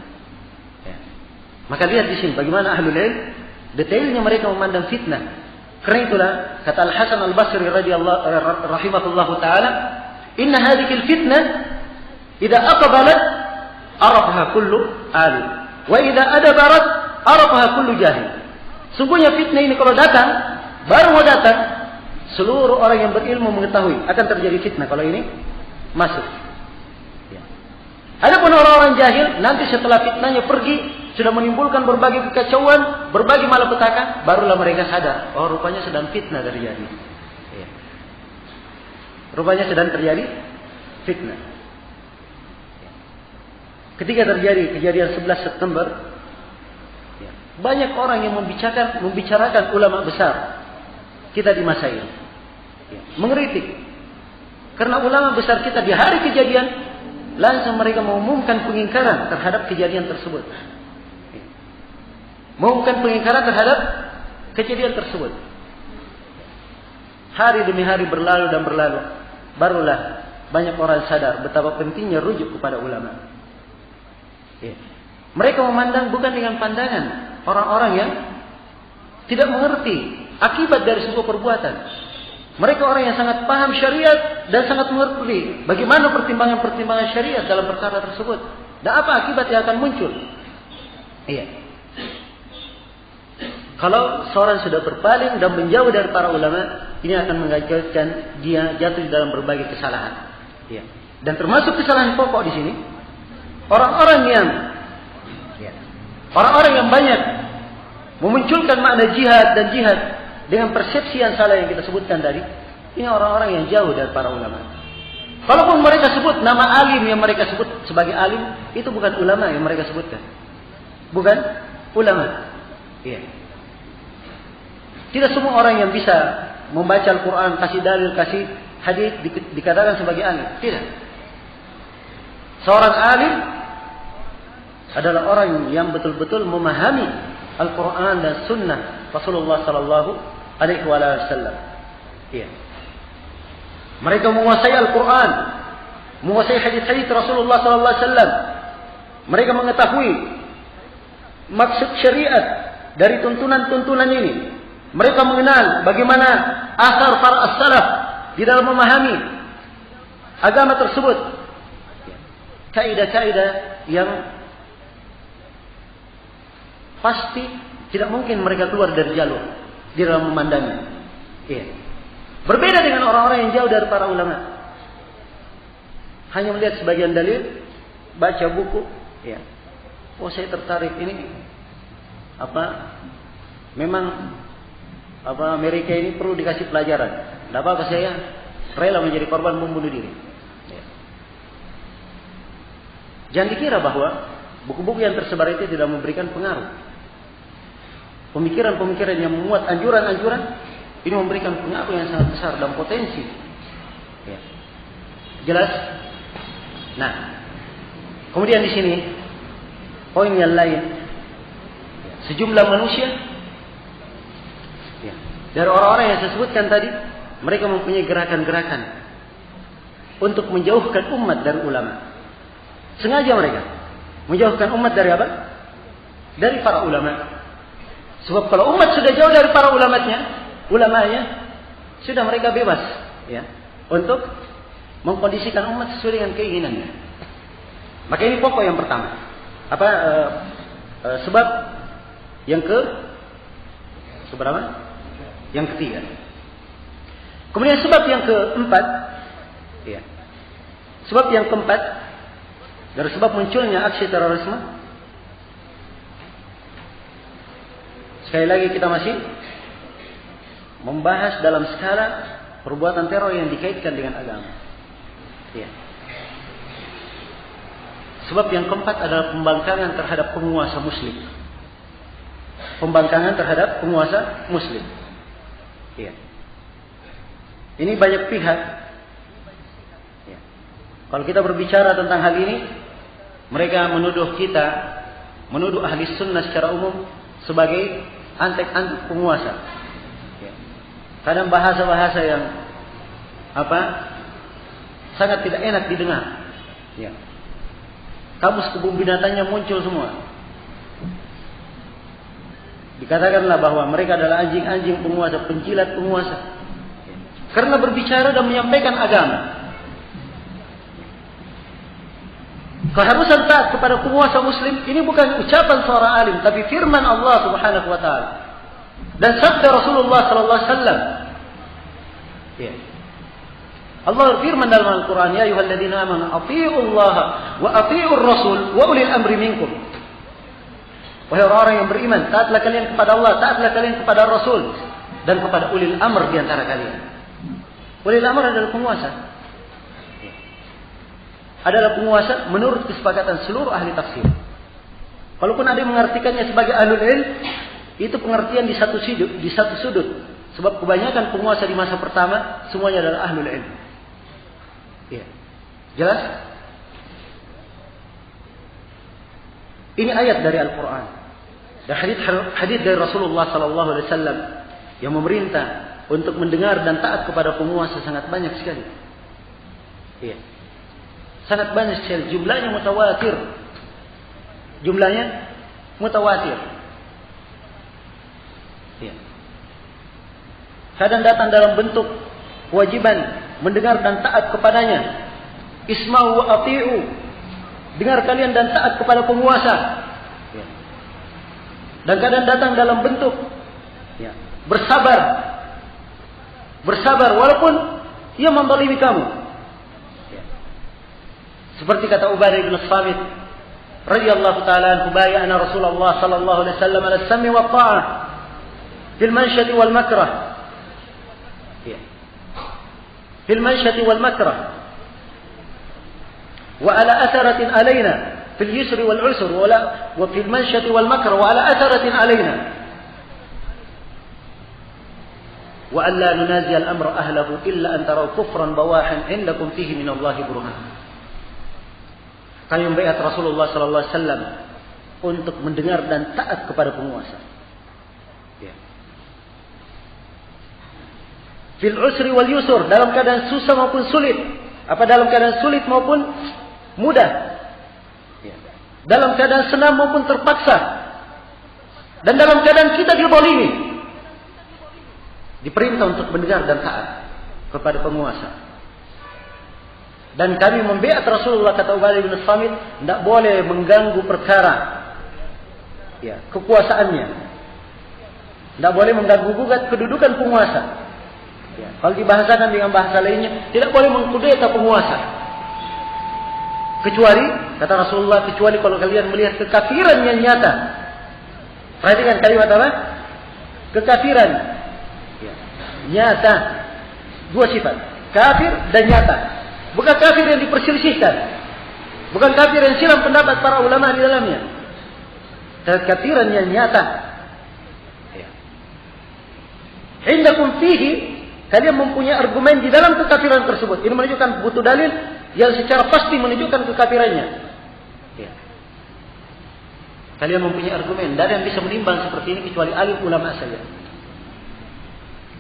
Ya. Maka lihat di sini bagaimana ahlul ilm detailnya mereka memandang fitnah. Karena itulah kata Al-Hasan Al-Basri radhiyallahu rahimahullahu taala, "Inna hadhihi al-fitnah idza aqbalat arafaha kullu alim, wa idza adbarat arafaha kullu jahil." Sungguhnya fitnah ini kalau datang, baru mau datang, seluruh orang yang berilmu mengetahui akan terjadi fitnah kalau ini masuk. Ya. Adapun orang-orang jahil, nanti setelah fitnahnya pergi, sudah menimbulkan berbagai kekacauan, berbagai malapetaka, barulah mereka sadar, oh rupanya sedang fitnah terjadi. Ya. Rupanya sedang terjadi fitnah. Ya. Ketika terjadi kejadian 11 September, ya, banyak orang yang membicarakan ulama besar kita di masa ini, ya, mengkritik. Karena ulama besar kita di hari kejadian langsung mereka mengumumkan pengingkaran terhadap kejadian tersebut. Mengumumkan pengingkaran terhadap kejadian tersebut. Hari demi hari berlalu dan berlalu, barulah banyak orang sadar betapa pentingnya rujuk kepada ulama. Ya. Mereka memandang bukan dengan pandangan orang-orang yang tidak mengerti akibat dari sebuah perbuatan. Mereka orang yang sangat paham syariat dan sangat mengerti bagaimana pertimbangan-pertimbangan syariat dalam perkara tersebut dan apa akibat yang akan muncul. Iya. Kalau seorang sudah berpaling dan menjauh dari para ulama, ini akan mengakibatkan dia jatuh dalam berbagai kesalahan. Iya. Dan termasuk kesalahan pokok di sini, orang-orang yang banyak memunculkan makna jihad dan jihad dengan persepsi yang salah yang kita sebutkan tadi, ini orang-orang yang jauh dari para ulama. Kalaupun mereka sebut nama alim yang mereka sebut sebagai alim, itu bukan ulama yang mereka sebutkan. Bukan ulama. Iya. Tidak semua orang yang bisa membaca Al-Quran, kasih dalil, kasih hadis dikatakan sebagai alim. Tidak. Seorang alim adalah orang yang betul-betul memahami Al-Quran dan Sunnah Rasulullah Sallallahu Alaihi Wasallam. Iya. Mereka menguasai Al-Quran, menguasai hadis-hadis Rasulullah Sallallahu Alaihi Wasallam. Mereka mengetahui maksud syariat dari tuntunan-tuntunan ini. Mereka mengenal bagaimana asar para as-salaf di dalam memahami agama tersebut. Kaidah-kaidah yang pasti tidak mungkin mereka keluar dari jalur di dalam memandangnya. Iya. Berbeda dengan orang-orang yang jauh dari para ulama. Hanya melihat sebagian dalil, baca buku, ya. Oh, saya tertarik ini memang Amerika ini perlu dikasih pelajaran. Tidak apa-apa saya rela menjadi korban membunuh diri. Ya. Jangan dikira bahwa buku-buku yang tersebar itu tidak memberikan pengaruh. Pemikiran-pemikiran yang memuat anjuran-anjuran ini memberikan pengaruh yang sangat besar dan potensi. Ya. Jelas? Nah, kemudian di sini poin yang lain, sejumlah manusia, ya, dari orang-orang yang saya sebutkan tadi, mereka mempunyai gerakan-gerakan untuk menjauhkan umat dari ulama. Sengaja mereka menjauhkan umat dari apa? Dari para ulama. Sebab kalau umat sudah jauh dari para ulamanya, sudah mereka bebas, ya, untuk mengkondisikan umat sesuai dengan keinginannya. Maka ini pokok yang pertama. Sebab yang seberapa? Yang ketiga. Kemudian sebab yang keempat, ya. Sebab yang keempat dari sebab munculnya aksi terorisme. Sekali lagi kita masih membahas dalam skala perbuatan teror yang dikaitkan dengan agama. Ya. Sebab yang keempat adalah pembangkangan terhadap penguasa muslim. Pembangkangan terhadap penguasa muslim. Ya. Ini banyak pihak. Ya. Kalau kita berbicara tentang hal ini, mereka menuduh ahli sunnah secara umum sebagai antek-antek penguasa. Ya. Kadang bahasa-bahasa yang sangat tidak enak didengar. Ya. Kamus kebun binatangnya muncul semua. Dikatakanlah bahwa mereka adalah anjing-anjing penguasa, penjilat penguasa. Ya. Karena berbicara dan menyampaikan agama. Keharusan taat kepada penguasa muslim ini bukan ucapan seorang alim, tapi firman Allah Subhanahu wa taala dan sabda Rasulullah sallallahu alaihi wasallam. Ya. Allah berfirman dalam Al-Qur'an, ya ayyuhalladzina amanu athi'ullaha wa athi'ur rasul wa ulil amri minkum. Wahai orang-orang yang beriman, taatlah kalian kepada Allah, taatlah kalian kepada Rasul dan kepada ulil amr di antara kalian. Ulil amr adalah penguasa. Adalah penguasa menurut kesepakatan seluruh ahli tafsir. Walaupun ada yang mengartikannya sebagai ahlul ilm, itu pengertian di satu sudut. Sebab kebanyakan penguasa di masa pertama semuanya adalah ahlul ilm. Ya. Jelas? Ini ayat dari Al-Quran. Dan hadis dari Rasulullah sallallahu alaihi wasallam yang memerintah untuk mendengar dan taat kepada penguasa sangat banyak sekali. Ya. Sangat banyak sekali, jumlahnya mutawatir. Ya. Kadang datang dalam bentuk kewajiban mendengar dan taat kepadanya. Isma'u wa ati'u. Dengar kalian dan taat kepada penguasa. Ya. Dan kadang datang dalam bentuk ya, bersabar walaupun ia menzalimi kamu. Seperti kata Ubadah bin Samit radhiyallahu ta'ala anhu, bay'ana Rasulullah sallallahu alaihi wasallam ala as-sam'i wa ta'ah fil manshati wal makrah. Ya. Fil manshati wal makrah. Wa ala atharatin alaina fil yusri wal usr wa fil manshati wal makrah wa ala atharatin alaina. Wa an la nunazi al-amra ahlahu illa an taraw kufran bawahan indakum fihi min Allah burhan. Kami membaiat Rasulullah sallallahu alaihi wasallam untuk mendengar dan taat kepada penguasa. Ya. Fil usri wal yusur, dalam keadaan susah maupun sulit, dalam keadaan sulit maupun mudah. Ya. Dalam keadaan senang maupun terpaksa. Dan dalam keadaan kita dizalimi. Diperintah untuk mendengar dan taat kepada penguasa. Dan kami membaiat Rasulullah, kata Ubadah bin Samit, tidak boleh mengganggu perkara ya, kekuasaannya. Tidak boleh mengganggu gugat kedudukan penguasa. Ya, kalau dibahasakan dengan bahasa lainnya, tidak boleh mengkudeta penguasa. Kecuali, kata Rasulullah, kecuali kalau kalian melihat kekafiran yang nyata. Perhatikan kalimat apa? kekafiran ya, nyata. Dua sifat, kafir dan nyata. Bukan kafir yang diperselisihkan, bukan kafir yang silam pendapat para ulama di dalamnya. Kekafiran yang nyata. Ya. Indakum fihi, kalian mempunyai argumen di dalam kekafiran tersebut. Ini menunjukkan butuh dalil yang secara pasti menunjukkan kekafirannya. Ya. Kalian mempunyai argumen. Tidak ada yang bisa menimbang seperti ini kecuali alim ulama saja.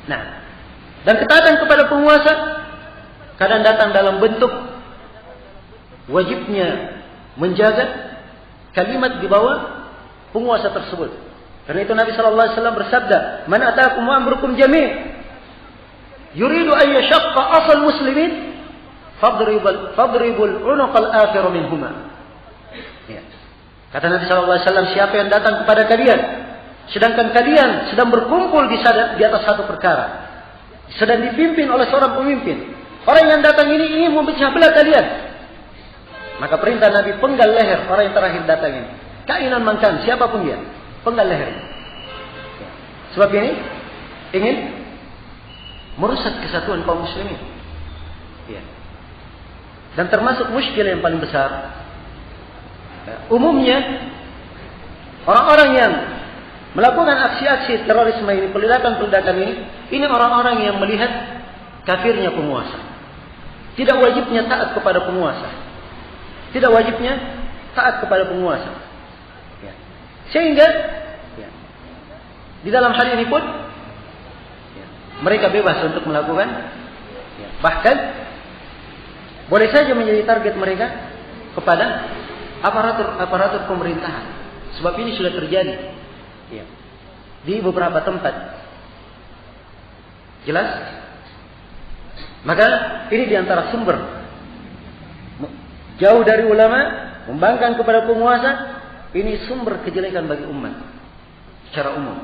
Nah, dan ketaatan kepada penguasa kadang datang dalam bentuk wajibnya menjaga kalimat di bawah penguasa tersebut. Karena itu Nabi sallallahu alaihi wasallam bersabda, "Man ataakum amrukum jami' yuridu an yashaqqa asal muslimin fadribul unuqal akhir minhuma." Ya. Kata Nabi sallallahu alaihi wasallam, siapa yang datang kepada kalian sedangkan kalian sedang berkumpul di atas satu perkara, sedang dipimpin oleh seorang pemimpin, orang yang datang ini ingin memecah belah kalian, maka perintah Nabi, penggal leher orang yang terakhir datang ini. Kainan mangkan, siapapun dia, penggal leher. Sebab ini ingin merusak kesatuan kaum muslimin. Ya. Dan termasuk muskil yang paling besar. Ya. Umumnya orang-orang yang melakukan aksi-aksi terorisme ini, peledakan-peledakan ini orang-orang yang melihat kafirnya penguasa. Tidak wajibnya taat kepada penguasa. Tidak wajibnya taat kepada penguasa. Ya. Sehingga ya, di dalam hal ini pun ya, mereka bebas untuk melakukan. Ya, bahkan boleh saja menjadi target mereka kepada aparatur pemerintahan. Sebab ini sudah terjadi. Ya. Di beberapa tempat. Jelas? Maka ini diantara sumber. Jauh dari ulama, membangkang kepada penguasa, ini sumber kejelekan bagi umat secara umum.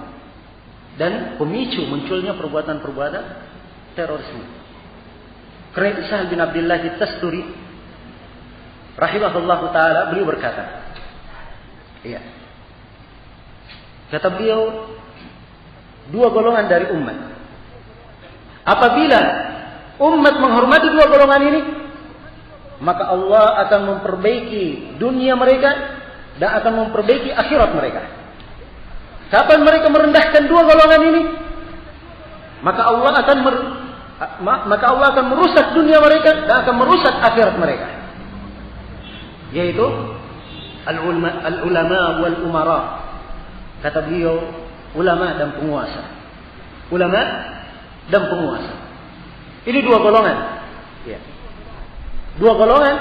Dan pemicu munculnya perbuatan-perbuatan terorisme. Karena itu Sahal bin Abdullah At-Tasturi rahimahullah ta'ala, beliau berkata, iya, kata beliau, dua golongan dari umat. Apabila umat menghormati dua golongan ini, maka Allah akan memperbaiki dunia mereka dan akan memperbaiki akhirat mereka. Kapan mereka merendahkan dua golongan ini, maka Allah akan merusak dunia mereka dan akan merusak akhirat mereka. Yaitu al-ulama wal umara. Kata beliau, ulama dan penguasa. Ulama dan penguasa. Ini dua golongan. Ya. Dua golongan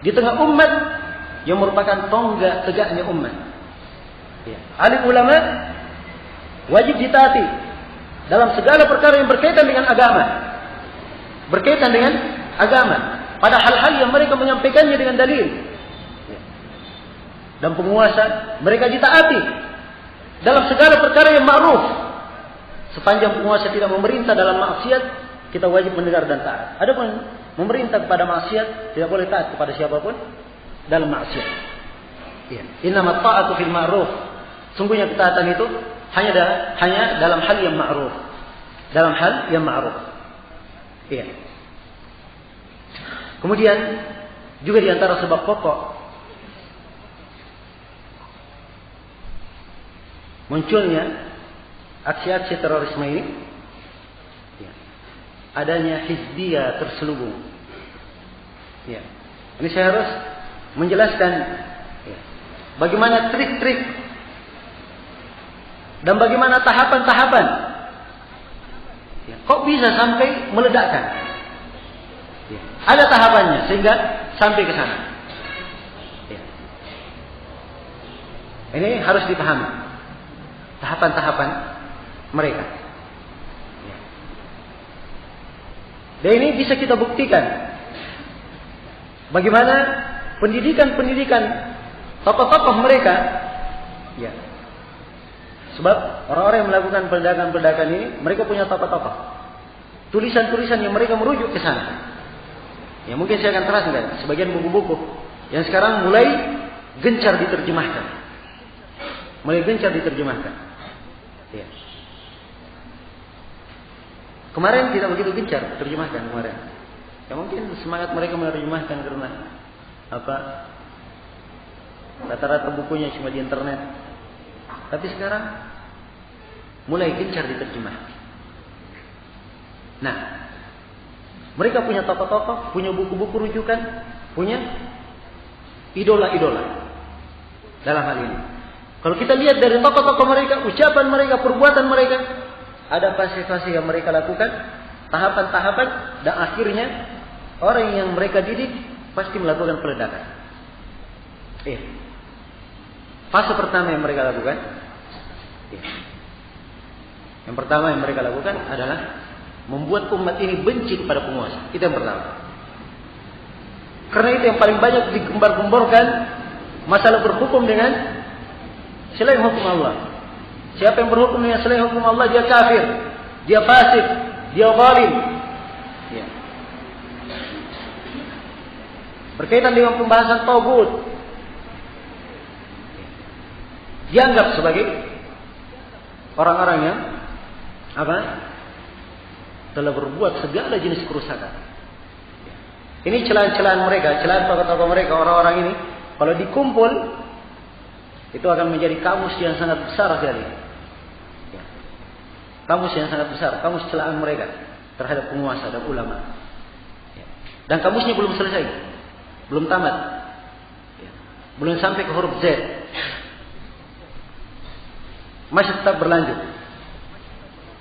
di tengah umat yang merupakan tonggak tegaknya umat. Ya. Alim ulama wajib ditaati dalam segala perkara yang berkaitan dengan agama. Berkaitan dengan agama. Pada hal-hal yang mereka menyampaikannya dengan dalil. Ya. Dan penguasa mereka ditaati dalam segala perkara yang ma'ruf. Sepanjang penguasa tidak memerintah dalam maksiat, kita wajib mendengar dan taat. Adapun memerintah kepada maksiat, tidak boleh taat kepada siapapun dalam maksiat. Ya. Innamat ta'atu fil ma'ruf. Sungguhnya ketaatan itu hanya dalam hal yang ma'ruf. Dalam hal yang ma'ruf. Iya. Kemudian juga di antara sebab pokok munculnya aksi-aksi terorisme ini, ya, adanya hizbiyah terselubung. Ya. Ini saya harus menjelaskan ya, bagaimana trik-trik dan bagaimana tahapan-tahapan. Ya. Kok bisa sampai meledakkan? Ya. Ada tahapannya sehingga sampai ke sana. Ya. Ini harus dipahami. Tahapan-tahapan mereka. Ya. Dan ini bisa kita buktikan bagaimana pendidikan-pendidikan tokoh-tokoh mereka. Ya. Sebab orang-orang yang melakukan peledakan-peledakan ini, mereka punya tokoh-tokoh. Tulisan-tulisan yang mereka merujuk ke sana. Ya, mungkin saya akan terangkan sebagian buku-buku yang sekarang mulai gencar diterjemahkan. Ya. Kemarin tidak begitu gencar terjemahkan kemarin. Ya mungkin semangat mereka menerjemahkan karena rata-rata bukunya cuma di internet. Tapi sekarang mulai gencar diterjemah. Nah, mereka punya tokoh-tokoh, punya buku-buku rujukan, punya idola-idola dalam hal ini. Kalau kita lihat dari tokoh-tokoh mereka, ucapan mereka, perbuatan mereka, ada fase-fase yang mereka lakukan, tahapan-tahapan, dan akhirnya orang yang mereka didik pasti melakukan peledakan. Fase pertama yang mereka lakukan, yang pertama yang mereka lakukan adalah membuat umat ini benci kepada penguasa. Itu yang pertama. Karena itu yang paling banyak digembar-gemborkan masalah berhukum dengan selain hukum Allah. Siapa yang berhukum dengan selain hukum Allah, dia kafir, dia fasik, dia zalim. Ya. Berkaitan dengan pembahasan tagut, dianggap sebagai orang-orang yang telah berbuat segala jenis kerusakan. Ini celaan-celaan mereka, celaan tokoh-tokoh mereka, orang-orang ini kalau dikumpul itu akan menjadi kamus yang sangat besar sekali. Ya. Kamus yang sangat besar, kamus celaan mereka terhadap penguasa dan ulama. Ya. Dan kamusnya belum selesai, belum tamat, ya. Belum sampai ke huruf Z, masih tetap berlanjut.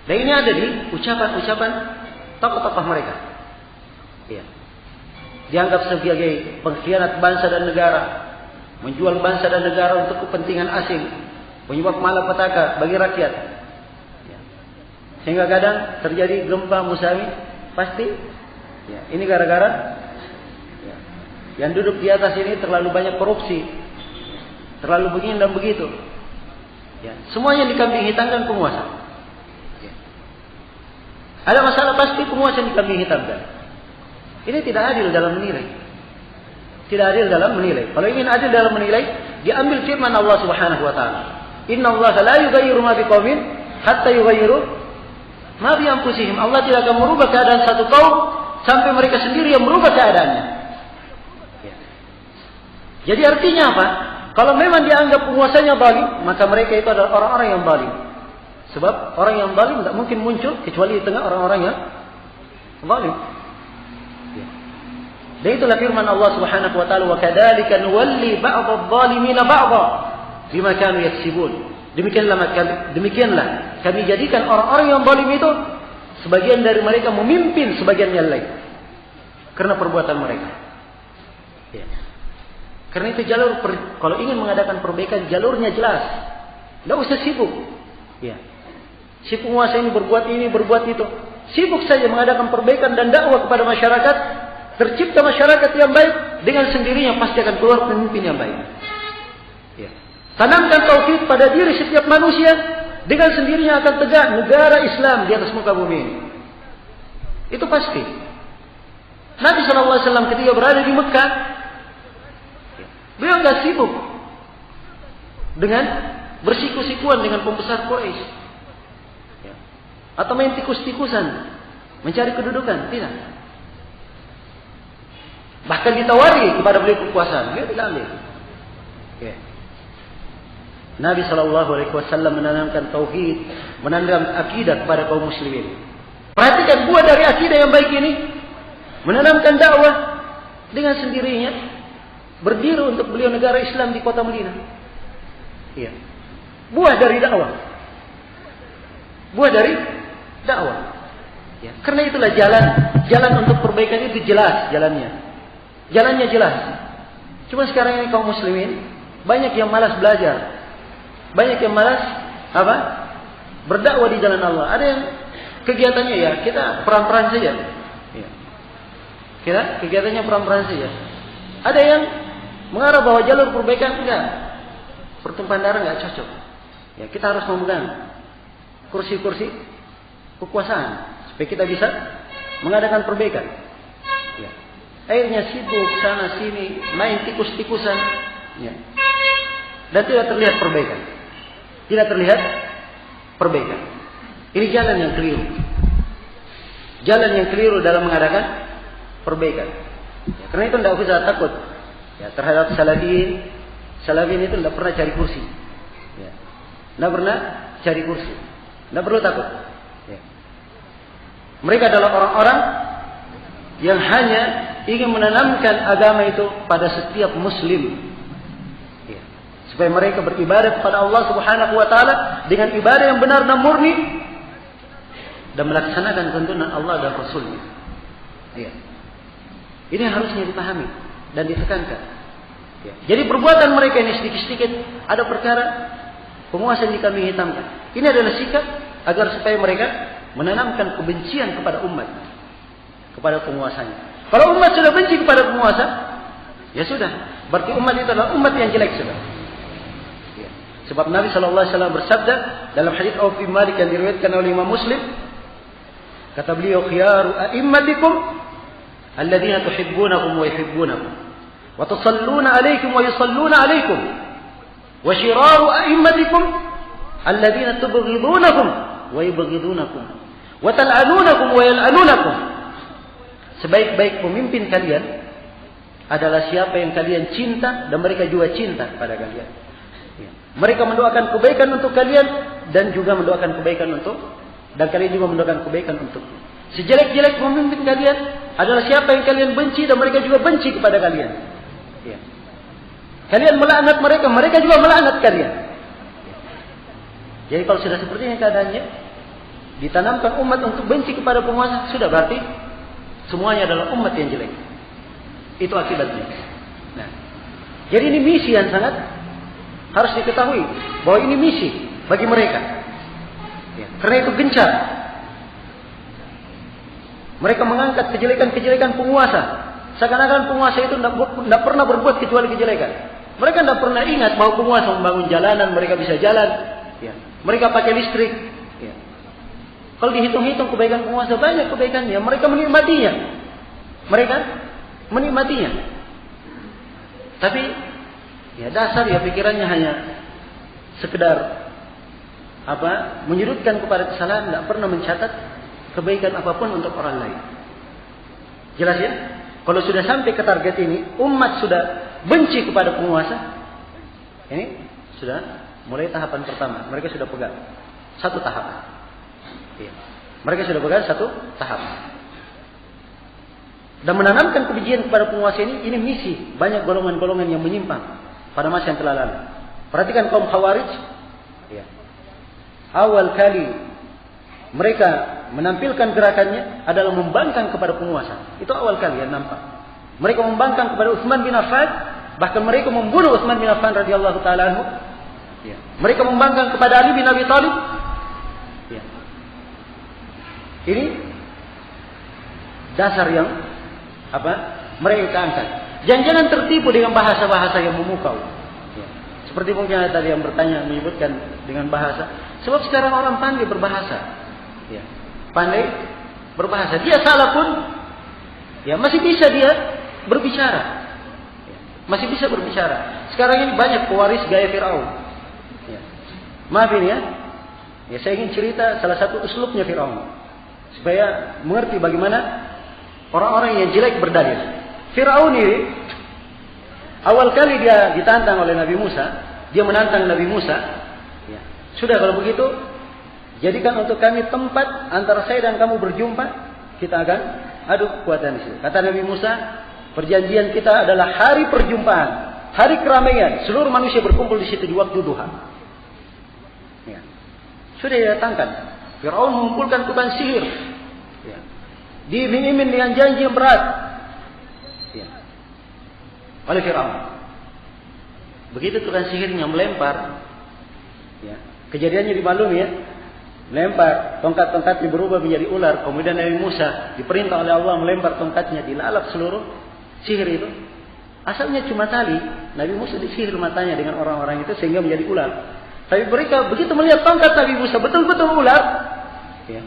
Dan ini ada di ucapan-ucapan tokoh-tokoh mereka. Ya. Dianggap sebagai pengkhianat bangsa dan negara, menjual bangsa dan negara untuk kepentingan asing, penyebab malapetaka bagi rakyat. Ya. Sehingga kadang terjadi gempa Musami, pasti ya, ini gara-gara ya, yang duduk di atas ini terlalu banyak korupsi, terlalu begini dan begitu. Ya. Semuanya dikambing hitamkan penguasa. Ya. Ada masalah pasti penguasa dikambing hitamkan. Ini tidak adil dalam menilai. Tidak adil dalam menilai. Kalau ingin adil dalam menilai, diambil firman Allah Subhanahu wa taala. Inna Allah la yughayyiru ma biqaumin hatta yughayyiru ma bi anfusihim. Allah tidak akan merubah keadaan satu kaum sampai mereka sendiri yang merubah keadaannya. Ya. Jadi artinya apa? Kalau memang dianggap penguasanya zalim, maka mereka itu adalah orang-orang yang zalim. Sebab orang yang zalim tidak mungkin muncul kecuali di tengah orang-orang yang zalim. Dan itulah firman Allah Subhanahu wa taala, wa kadzalika nuwalli ba'd adh-dhalimina ba'dha bima kanu yaksibun. Demikianlah kami jadikan orang-orang yang zalim itu sebagian dari mereka memimpin sebagian yang lain karena perbuatan mereka. Ya. Karena itu kalau ingin mengadakan perbaikan, jalurnya jelas. Tidak usah sibuk. Ya. Si penguasa ini berbuat ini, berbuat itu. Sibuk saja mengadakan perbaikan dan dakwah kepada masyarakat. Tercipta masyarakat yang baik, dengan sendirinya pasti akan keluar pemimpin yang baik. Ya. Tanamkan tauhid pada diri setiap manusia, dengan sendirinya akan tegak negara Islam di atas muka bumi ini. Itu pasti. Nabi SAW ketika berada di Mekah, beliau nggak sibuk dengan bersiku-sikuan dengan pembesar Quraisy, ya. Atau main tikus-tikusan, mencari kedudukan, tidak. Bahkan ditawari kepada beliau kekuasaan, beliau tidak ambil. Ya. Nabi SAW menanamkan tauhid, menanamkan akidah kepada kaum muslimin. Perhatikan buah dari akidah yang baik ini, menanamkan dakwah dengan sendirinya, berdiri untuk beliau negara Islam di kota Madinah. Ya. Buah dari dakwah. Buah dari dakwah. Ya. Karena itulah jalan untuk perbaikan itu jelas jalannya. Jalannya jelas. Cuma sekarang ini kaum muslimin banyak yang malas belajar, banyak yang malas berdakwah di jalan Allah. Ada yang kegiatannya ya kita perang-perang saja, ya. Kita kegiatannya perang-perang saja. Ada yang mengarah bahwa jalur perbaikan enggak, pertumpahan darah enggak cocok. Ya kita harus memegang kursi-kursi kekuasaan supaya kita bisa mengadakan perbaikan. Ya. Akhirnya sibuk sana sini, main tikus-tikusan, ya. Dan tidak terlihat perbaikan. Tidak terlihat perbaikan. Ini jalan yang keliru. jalan yang keliru dalam mengadakan perbaikan. Ya, karena itu tidak usah takut ya, terhadap salafin. Salafin itu tidak pernah cari kursi. Ya. Tidak pernah cari kursi. Tidak perlu takut. Ya. Mereka adalah orang-orang yang hanya ingin menanamkan agama itu pada setiap muslim. Ya. Supaya mereka beribadah kepada Allah Subhanahu wa taala dengan ibadah yang benar dan murni dan melaksanakan tuntunan Allah dan Rasul-Nya. Ya. Ini harusnya dipahami dan ditekankan. Ya. Jadi perbuatan mereka ini sedikit-sedikit ada perkara penguasa yang kami hitamkan. Ini adalah sikap agar supaya mereka menanamkan kebencian kepada umat, kepada penguasanya. Kalau umat sudah benci kepada penguasa, ya sudah, berarti umat itu adalah umat yang jelek sudah. Ya. Sebab Nabi SAW bersabda dalam hadits Auf bin Malik yang diriwayatkan oleh Imam Muslim, kata beliau, khiyaru a'immatikum alladzina tuhibbunakum wa yuhibbunakum wa tusalluna 'alaikum wa yusalluna 'alaikum wa shiraru a'immatikum alladzina tubghidunakum wa yubghidunakum wa tal'anunakum wa yal'anunakum. Sebaik-baik pemimpin kalian adalah siapa yang kalian cinta dan mereka juga cinta kepada kalian. Mereka mendoakan kebaikan untuk kalian dan juga mendoakan kebaikan untuk, dan kalian juga mendoakan kebaikan untuk. Sejelek-jelek pemimpin kalian adalah siapa yang kalian benci dan mereka juga benci kepada kalian. Ya. Kalian melaknat mereka, mereka juga melaknat kalian. Ya. Jadi kalau sudah seperti ini keadaannya, ditanamkan umat untuk benci kepada penguasa, sudah berarti semuanya adalah umat yang jelek. Itu akibatnya. Nah, jadi ini misi yang sangat harus diketahui bahwa ini misi bagi mereka. Ya. Karena itu gencar. Mereka mengangkat kejelekan-kejelekan penguasa. Seakan-akan penguasa itu tidak pernah berbuat kecuali kejelekan. Mereka tidak pernah ingat bahwa penguasa membangun jalanan, mereka bisa jalan. Ya. Mereka pakai listrik. Ya. Kalau dihitung-hitung kebaikan penguasa banyak kebaikannya. Mereka menikmatinya. Mereka menikmatinya. Tapi ya dasar ya pikirannya hanya sekedar menyudutkan kepada kesalahan, tidak pernah mencatat kebaikan apapun untuk orang lain. Jelas ya? Kalau sudah sampai ke target ini, umat sudah benci kepada penguasa. Ini sudah mulai tahapan pertama. Mereka sudah pegang satu tahapan. Ya. Mereka sudah pegang satu tahapan. Dan menanamkan kebencian kepada penguasa ini misi banyak golongan-golongan yang menyimpang pada masa yang telah lalu. Perhatikan kaum Khawarij. Ya. Awal kali mereka menampilkan gerakannya adalah membangkang kepada penguasa. Itu awal kali yang nampak. Mereka membangkang kepada Utsman bin Affan, bahkan mereka membunuh Utsman bin Affan radhiyallahu taala anhu. Ya. Mereka membangkang kepada Ali bin Abi Thalib. Ya. Ini dasar yang mereka angkat. Jangan tertipu dengan bahasa-bahasa yang memukau. Ya. Seperti mungkin tadi yang bertanya menyebutkan dengan bahasa. Sebab sekarang orang pandai berbahasa. Ya. Pandai berbahasa. Dia salah pun ya masih bisa dia berbicara. Ya. Masih bisa berbicara. Sekarang ini banyak pewaris gaya Firaun. Ya. Maaf ini ya. Ya saya ingin cerita salah satu uslubnya Firaun supaya mengerti bagaimana orang-orang yang jelek berdalil. Firaun ini awal kali dia ditantang oleh Nabi Musa, dia menantang Nabi Musa. Ya. Sudah kalau begitu, jadikan untuk kami tempat antara saya dan kamu berjumpa, kita akan adu kekuatan di situ. Kata Nabi Musa, perjanjian kita adalah hari perjumpaan, hari keramaian, seluruh manusia berkumpul di situ di waktu duha. Ya. Sudah didatangkan. Firaun mengumpulkan tukang sihir. Ya. Diiming-iming dengan janji yang berat. Ya. Oleh Firaun. Begitu tukang sihirnya melempar, ya. Kejadiannya dimaklumi ya. Melempar, tongkat-tongkatnya berubah menjadi ular. Kemudian Nabi Musa diperintah oleh Allah melempar tongkatnya, dilalap seluruh sihir itu. Asalnya cuma tali. Nabi Musa disihir matanya dengan orang-orang itu sehingga menjadi ular. Tapi mereka begitu melihat tongkat Nabi Musa betul-betul ular. Ya.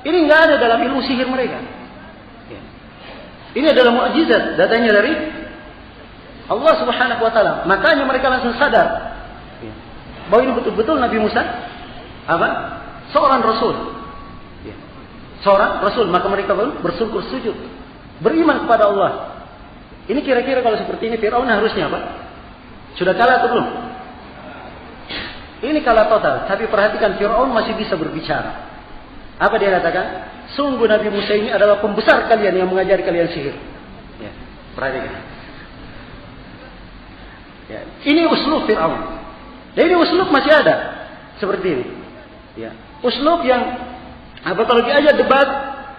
Ini nggak ada dalam ilmu sihir mereka. Ya. Ini adalah mukjizat datangnya dari Allah Subhanahu Wa Taala. Makanya mereka langsung sadar ya, bahwa ini betul-betul Nabi Musa seorang Rasul. Ya. seorang Rasul, maka mereka bersyukur sujud, beriman kepada Allah. Ini kira-kira kalau seperti ini Fir'aun harusnya apa? Sudah kalah atau belum? Ini kalah total. Tapi perhatikan, Fir'aun masih bisa berbicara. Apa dia katakan? Sungguh Nabi Musa ini adalah pembesar kalian yang mengajari kalian sihir. Ya, perhatikan. Ya, ini uslub Fir'aun. Dan ini uslub masih ada seperti ini. Ya, uslub yang apa kalau diajak debat,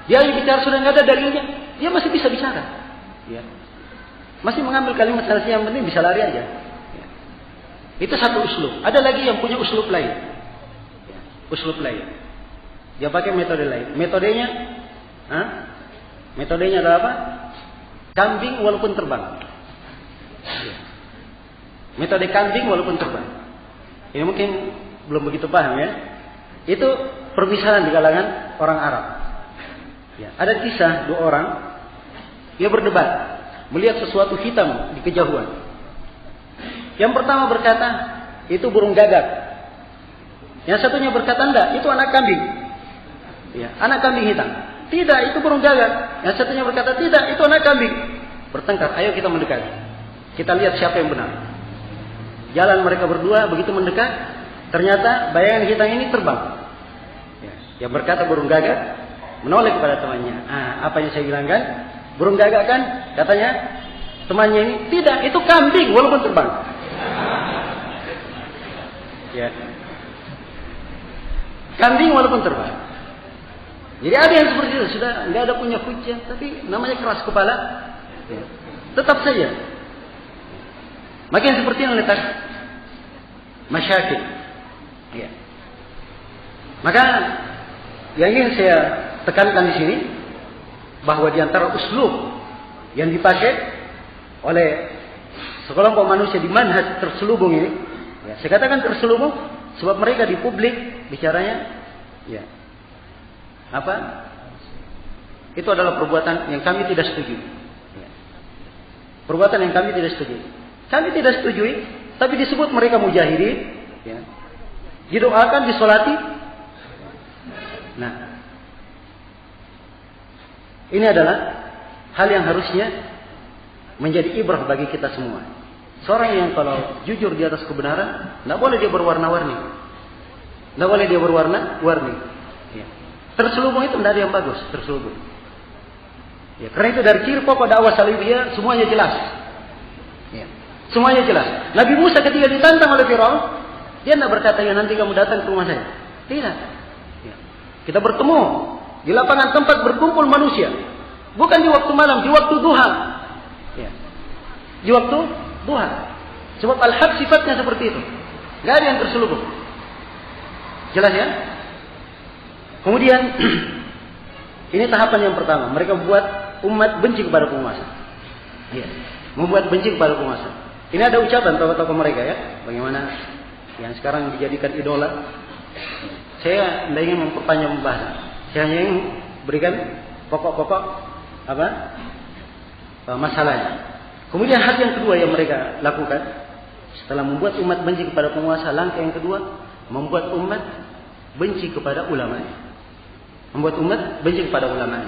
dia bicara sudah nggak ada dalilnya, dia masih bisa bicara. Ya. Masih mengambil kalimat yang penting bisa lari aja. Ya. Itu satu uslub. Ada lagi yang punya uslub lain. Ya. Uslub lain. Dia pakai metode lain. Metodenya adalah apa? Kambing walaupun terbang. Ya. Metode kambing walaupun terbang. Ini mungkin belum begitu paham ya. Itu permisalan di kalangan orang Arab. Ya. Ada kisah dua orang. Dia berdebat. Melihat sesuatu hitam di kejauhan. Yang pertama berkata, itu burung gagak. Yang satunya berkata, enggak, itu anak kambing. Ya, anak kambing hitam. Tidak, itu burung gagak. Yang satunya berkata, tidak, itu anak kambing. Bertengkar, ayo kita mendekat. Kita lihat siapa yang benar. Jalan mereka berdua, begitu mendekat, ternyata bayangan hitam ini terbang. Ya, yang berkata burung gagak menoleh kepada temannya. Apa yang saya bilangkan? Burung gagak kan? Katanya temannya ini, tidak, itu kambing walaupun terbang. Ya. Kambing walaupun terbang. Jadi ada yang seperti itu, sudah nggak ada punya hujah, tapi namanya keras kepala. Ya. Tetap saja. Makin seperti yang letak masyakil. Ya. Maka yang ingin saya tekankan di sini, bahwa di antara uslub yang dipakai oleh sekelompok manusia di manhaj terselubung ini, ya, saya katakan terselubung sebab mereka di publik bicaranya, ya, apa? Itu adalah perbuatan yang kami tidak setuju. Ya. Perbuatan yang kami tidak setuju. Kami tidak setujui, tapi disebut mereka mujahidin, ya. Didoakan, disolati. Nah, ini adalah hal yang harusnya menjadi ibrah bagi kita semua. Seorang yang kalau jujur di atas kebenaran, tidak boleh dia berwarna-warni. Tidak boleh dia berwarna-warni. Ya. Terselubung itu tidak ada yang bagus, terselubung. Ya, karena itu dari ciri pokok dakwah salafiyah semuanya jelas. Ya. Semuanya jelas. Nabi Musa ketika ditantang oleh Firaun, dia tidak berkata, ya nanti kamu datang ke rumah saya. Tidak. Ya. Kita bertemu di lapangan tempat berkumpul manusia. Bukan di waktu malam, di waktu duha. Ya. Di waktu duha. Sebab al-haq sifatnya seperti itu. Tidak ada yang terselubung. Jelas ya? Kemudian, ini tahapan yang pertama. Mereka membuat umat benci kepada penguasa. Ya. Membuat benci kepada penguasa. Ini ada ucapan tokoh-tokoh mereka ya. Bagaimana yang sekarang dijadikan idola. Saya tidak ingin memperpanjang pembahasan. Saya hanya ingin berikan pokok-pokok masalahnya. Kemudian hal yang kedua yang mereka lakukan setelah membuat umat benci kepada penguasa, langkah yang kedua membuat umat benci kepada ulama. Membuat umat benci kepada ulama.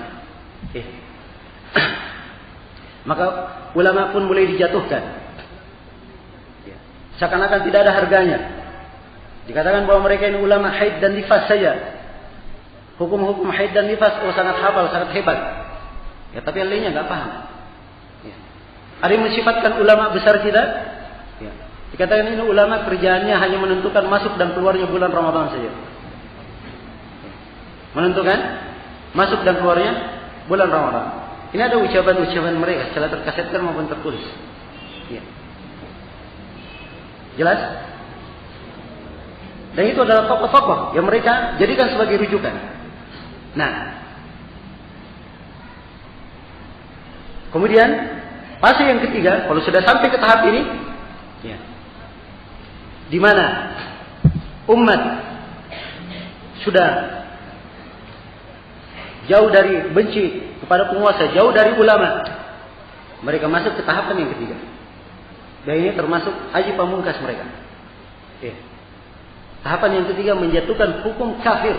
Maka ulama pun mulai dijatuhkan. Seakan-akan tidak ada harganya. Dikatakan bahwa mereka ini ulama haid dan nifas saja. Hukum-hukum haid dan nifas sangat hafal, sangat hebat. Ya, tapi yang lainnya nggak paham. Ya. Ada yang mensifatkan ulama besar tidak? Ya. Dikatakan ini ulama kerjaannya hanya menentukan masuk dan keluarnya bulan Ramadan saja. Ya. Menentukan masuk dan keluarnya bulan Ramadan. Ini ada ucapan-ucapan mereka secara terkasetkan maupun tertulis. Ya. Jelas? Dan itu adalah tokoh-tokoh yang mereka jadikan sebagai rujukan. Nah, kemudian fase yang ketiga, kalau sudah sampai ke tahap ini, ya, di mana umat sudah jauh dari benci kepada penguasa, jauh dari ulama, mereka masuk ke tahapan yang ketiga. Dan ini termasuk haji pamungkas mereka. Ya. Tahapan yang ketiga menjatuhkan hukum kafir.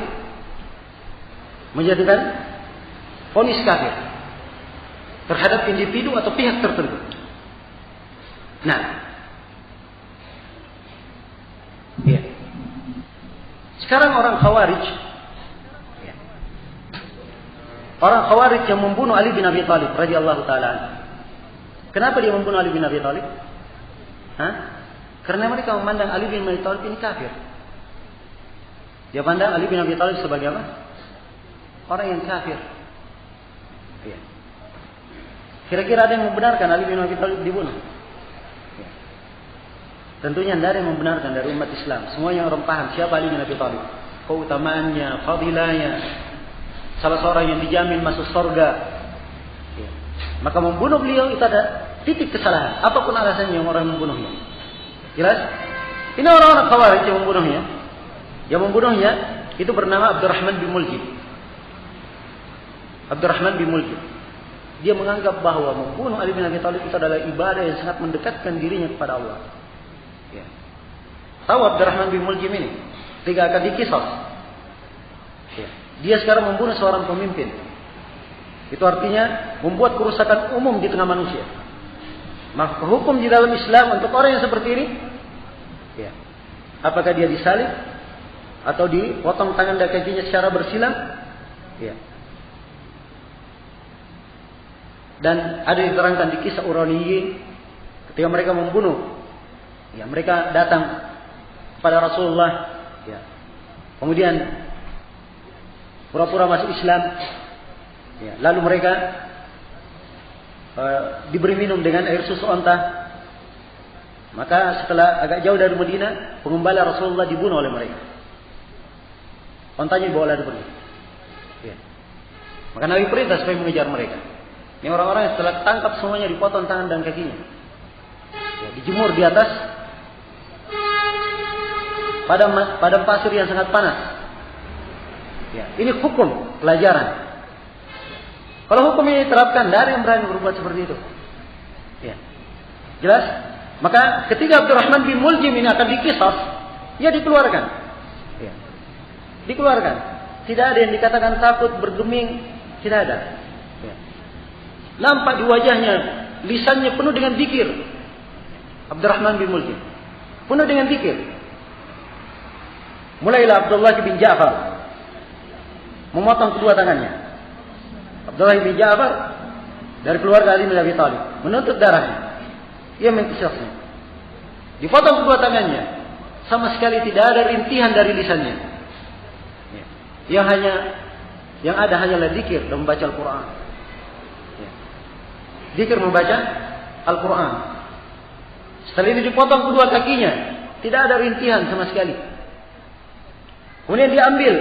Menjatuhkan vonis kafir terhadap individu atau pihak tertentu. Nah, ya. Sekarang orang Khawarij, ya. Orang Khawarij yang membunuh Ali bin Abi Thalib radhiyallahu taala. Kenapa dia membunuh Ali bin Abi Thalib? Karena mereka memandang Ali bin Abi Thalib ini kafir. Dia pandang Ali bin Abi Thalib sebagai apa? Orang yang kafir. Ya. Kira-kira ada yang membenarkan Ali bin Abi Thalib dibunuh? Ya. Tentunya tidak ada yang membenarkan dari umat Islam. Semuanya orang paham siapa Ali bin Abi Thalib, keutamaannya, fadilahnya, salah seorang yang dijamin masuk surga. Ya. Maka membunuh beliau itu ada titik kesalahan, apapun alasannya yang orang membunuhnya. Jelas? Ini orang-orang Khawarij yang membunuhnya. Yang membunuhnya itu bernama Abdurrahman bin Muljim. Abdurrahman bin Muljim. Dia menganggap bahwa membunuh Ali bin Abi Thalib itu adalah ibadah yang sangat mendekatkan dirinya kepada Allah. Ya. Tahu Abdurrahman bin Muljim ini? Tidak akan dikisah. Ya. Dia sekarang membunuh seorang pemimpin. Itu artinya membuat kerusakan umum di tengah manusia. Maka hukum di dalam Islam untuk orang yang seperti ini, ya, apakah dia disalib atau dipotong tangan dan kakinya secara bersilang? Ya. Dan ada diterangkan di kisah Uraniyin ketika mereka membunuh, ya, mereka datang kepada Rasulullah, ya, kemudian pura-pura masuk Islam, ya, lalu mereka diberi minum dengan air susu onta. Maka setelah agak jauh dari Madinah, pengembala Rasulullah dibunuh oleh mereka. Ontanya dibawa lari pergi. Ya. Maka Nabi perintah supaya mengejar mereka. Ini orang-orang yang setelah tangkap semuanya dipotong tangan dan kakinya, ya, dijemur di atas padang pasir yang sangat panas. Ya, ini hukum pelajaran. Kalau hukum ini diterapkan, tidak ada yang berani berbuat seperti itu. Ya. Jelas? Maka ketika Abdurrahman bin Muljim ini akan dikisah, ia dikeluarkan. Ya. Dikeluarkan. Tidak ada yang dikatakan takut, bergeming. Tidak ada. Ya. Nampak di wajahnya, lisannya penuh dengan zikir. Abdurrahman bin Muljim. Penuh dengan zikir. Mulailah Abdullah bin Ja'far memotong kedua tangannya. Abdullah bin Ja'far dari keluarga Ali bin Abi Thalib menuntut darahnya. Ia mengkisahnya. Dipotong kedua tangannya. Sama sekali tidak ada rintihan dari lisannya. Ya. Yang ada hanyalah zikir dan membaca Al-Quran. Ya. Zikir membaca Al-Quran. Setelah ini dipotong kedua kakinya. Tidak ada rintihan sama sekali. Kemudian diambil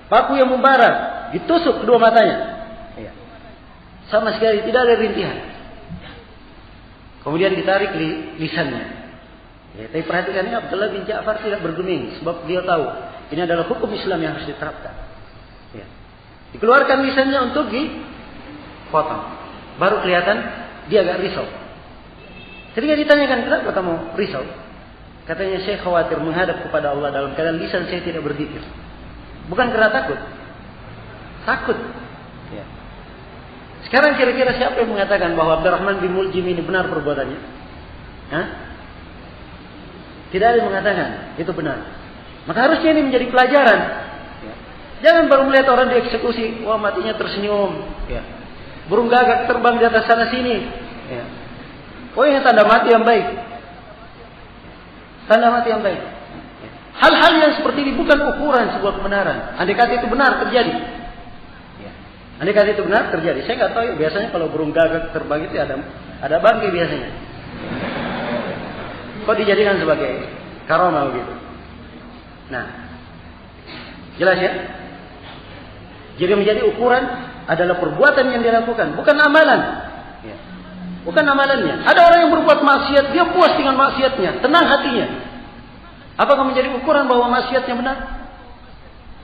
paku yang membara, ditusuk kedua matanya. Sama sekali tidak ada rintihan. Kemudian ditarik lisannya. Ya, tapi perhatikan ini Abdullah bin Ja'far tidak bergeming. Sebab dia tahu ini adalah hukum Islam yang harus diterapkan. Ya. Dikeluarkan lisannya untuk dipotong. Baru kelihatan dia agak risau. Ketika ditanyakan kenapa kamu risau? Katanya saya khawatir menghadap kepada Allah dalam keadaan lisan saya tidak berzikir. Bukan karena takut. Takut. Ya. Sekarang kira-kira siapa yang mengatakan bahwa Abdurrahman bin Muljim ini benar perbuatannya? Hah? Tidak ada yang mengatakan itu benar. Maka harusnya ini menjadi pelajaran. Ya. Jangan baru melihat orang dieksekusi, wah matinya tersenyum. Ya. Burung gagak terbang di atas sana sini. Ya. Oh ini tanda mati yang baik. Tanda mati yang baik. Ya. Hal-hal yang seperti ini bukan ukuran sebuah kebenaran. Andai kata itu benar terjadi. Andai kata itu benar terjadi. Saya nggak tahu ya, biasanya kalau burung gagak terbang itu ada bangkai biasanya. Kok dijadikan sebagai karomah begitu? Nah, jelas ya. Jadi menjadi ukuran adalah perbuatan yang dilakukan, bukan amalan. Ya. Bukan amalannya. Ada orang yang berbuat maksiat, dia puas dengan maksiatnya, tenang hatinya. Apakah menjadi ukuran bahwa maksiatnya benar?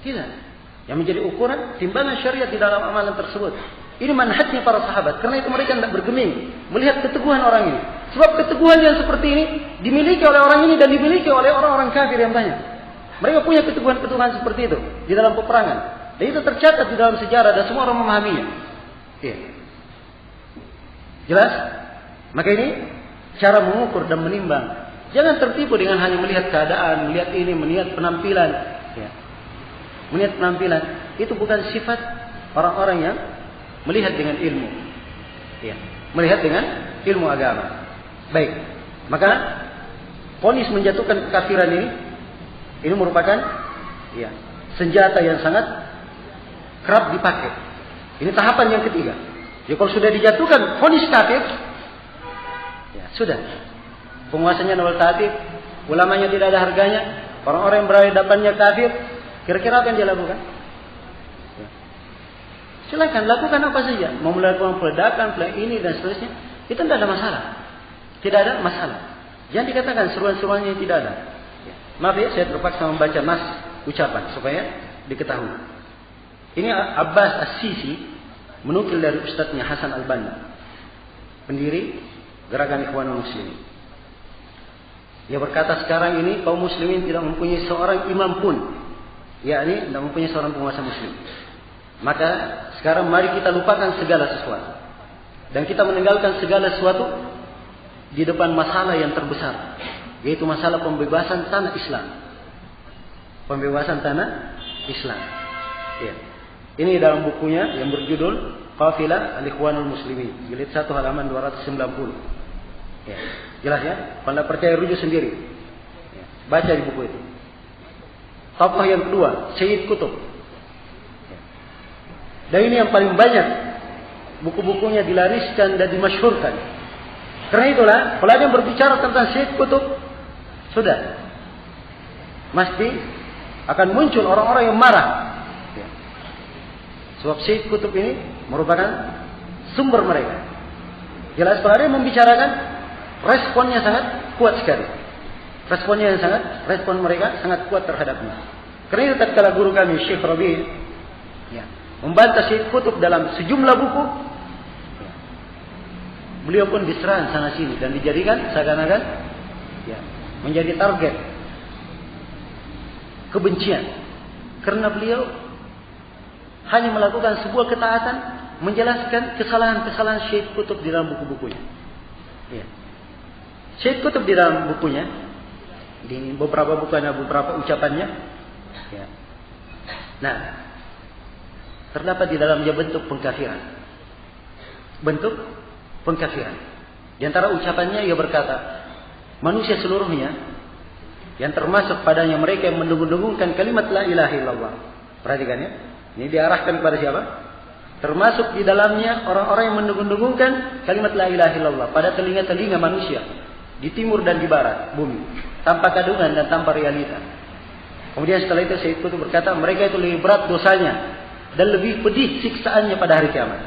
Tidak. Yang menjadi ukuran timbangan syariat di dalam amalan tersebut. Ini manhajnya para sahabat. Karena itu mereka tidak bergeming melihat keteguhan orang ini. Sebab keteguhan yang seperti ini dimiliki oleh orang ini dan dimiliki oleh orang-orang kafir yang banyak. Mereka punya keteguhan-keteguhan seperti itu di dalam peperangan. Dan itu tercatat di dalam sejarah dan semua orang memahaminya. Iya. Jelas? Maka ini cara mengukur dan menimbang. Jangan tertipu dengan hanya melihat keadaan, melihat ini, melihat penampilan. Ya. Melihat penampilan. Itu bukan sifat orang-orang yang melihat dengan ilmu. Ya. Melihat dengan ilmu agama. Baik. Maka vonis menjatuhkan kekafiran ini merupakan senjata yang sangat kerap dipakai. Ini tahapan yang ketiga. Jadi kalau sudah dijatuhkan vonis kafir, ya sudah. Penguasanya nol tatib, ulamanya tidak ada harganya, orang-orang yang berhadapannya kafir, kira-kira apa yang dia lakukan? Ya. Silakan lakukan apa saja, mau melakukan peledakan, ini dan seterusnya, itu tidak ada masalah. Tidak ada masalah. Jangan dikatakan seruan-seruannya tidak ada. Ya. Maaf ya, saya terpaksa membaca nas ucapan supaya diketahui. Ini Abbas As-Sisi menukil dari ustadznya Hasan Al-Banna, pendiri gerakan Ikhwanul Muslimin. Dia berkata sekarang ini kaum muslimin tidak mempunyai seorang imam pun, yakni tidak mempunyai seorang penguasa muslim. Maka sekarang mari kita lupakan segala sesuatu dan kita meninggalkan segala sesuatu di depan masalah yang terbesar, yaitu masalah pembebasan tanah Islam. Pembebasan tanah Islam. Ya. Ini dalam bukunya yang berjudul Qafilah Al-Ikhwanul Muslimin, jilid 1 halaman 290. Ya. Jelas ya? Kalau tidak percaya rujuk sendiri. Ya. Baca di buku itu. Tokoh yang kedua, Syed Qutb. Ya. Dan ini yang paling banyak buku-bukunya dilariskan dan dimasyhurkan. Karena itulah, kalau ada yang berbicara tentang Syed Qutb, sudah. Mesti akan muncul orang-orang yang marah. Ya. Sebab Syed Qutb ini merupakan sumber mereka. Jelas, kalau ada yang membicarakan, responnya sangat kuat sekali. Respon mereka sangat kuat terhadapnya. Karena itu tatkala guru kami Syekh Rabi' membantah Syed Qutb dalam sejumlah buku, beliau pun diserang sana sini dan dijadikan seakan-akan menjadi target kebencian. Karena beliau hanya melakukan sebuah ketaatan, menjelaskan kesalahan-kesalahan Syed Qutb di dalam buku-bukunya. Ya. Syed Qutb di dalam bukunya, di beberapa bukunya, beberapa ucapannya, ya. Nah, terdapat di dalamnya bentuk pengkafiran. Bentuk pengkafiran. Di antara ucapannya ia berkata, manusia seluruhnya yang termasuk padanya mereka yang mendengung-dengungkan kalimat la ilaha illallah. Perhatikan ya. Ini diarahkan kepada siapa? Termasuk di dalamnya orang-orang yang mendengung-dengungkan kalimat la ilaha illallah pada telinga-telinga manusia di timur dan di barat bumi, tanpa kandungan dan tanpa realita. Kemudian setelah itu Syed Qutb berkata, mereka itu lebih berat dosanya dan lebih pedih siksaannya pada hari kiamat.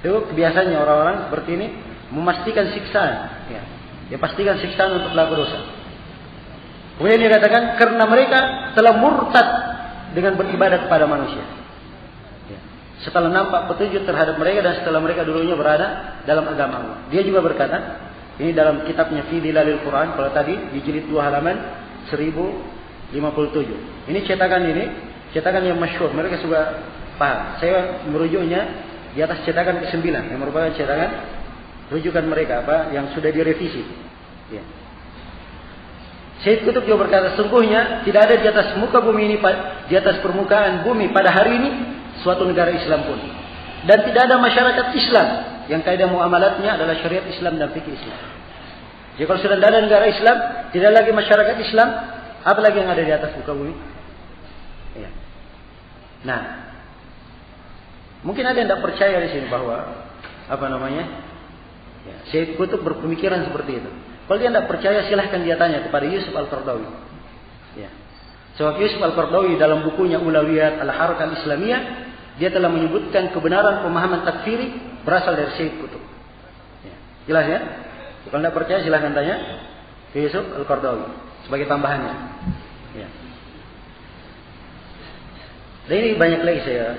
Itu kebiasaannya orang-orang seperti ini memastikan siksaan. Ya. Dia pastikan siksaan untuk pelaku dosa. Kemudian dia katakan karena mereka telah murtad dengan beribadah kepada manusia. Ya. Setelah nampak petunjuk terhadap mereka dan setelah mereka dulunya berada dalam agama Allah. Dia juga berkata, ini dalam kitabnya Fi Dilalil Quran, kalau tadi di jilid 2 halaman 1057. Ini cetakan yang masyhur, mereka juga paham. Saya merujuknya di atas cetakan ke-9 yang merupakan cetakan rujukan mereka yang sudah direvisi. Ya. Syed Qutb juga berkata, sungguhnya tidak ada di atas muka bumi ini, di atas permukaan bumi pada hari ini suatu negara Islam pun, dan tidak ada masyarakat Islam yang kaidah muamalatnya adalah syariat Islam dan fikih Islam. Jadi kalau sudah tidak ada negara Islam, tidak lagi masyarakat Islam, apa lagi yang ada di atas muka bumi? Ya. Nah, mungkin ada yang tidak percaya di sini bahwa Syed Qutb berpemikiran seperti itu. Kalau dia tidak percaya, silahkan dia tanya kepada Yusuf Al-Qaradawi. Ya. Sebab Yusuf Al-Qaradawi dalam bukunya Ulawiyat Al-Harakah Al-Islamiyah, dia telah menyebutkan kebenaran pemahaman takfiri berasal dari Syed Qutb. Ya. Jelas ya? Kalau tidak percaya, silahkan tanya ke Yusuf Al-Qaradawi sebagai tambahannya. Ya. Dan ini banyak lagi saya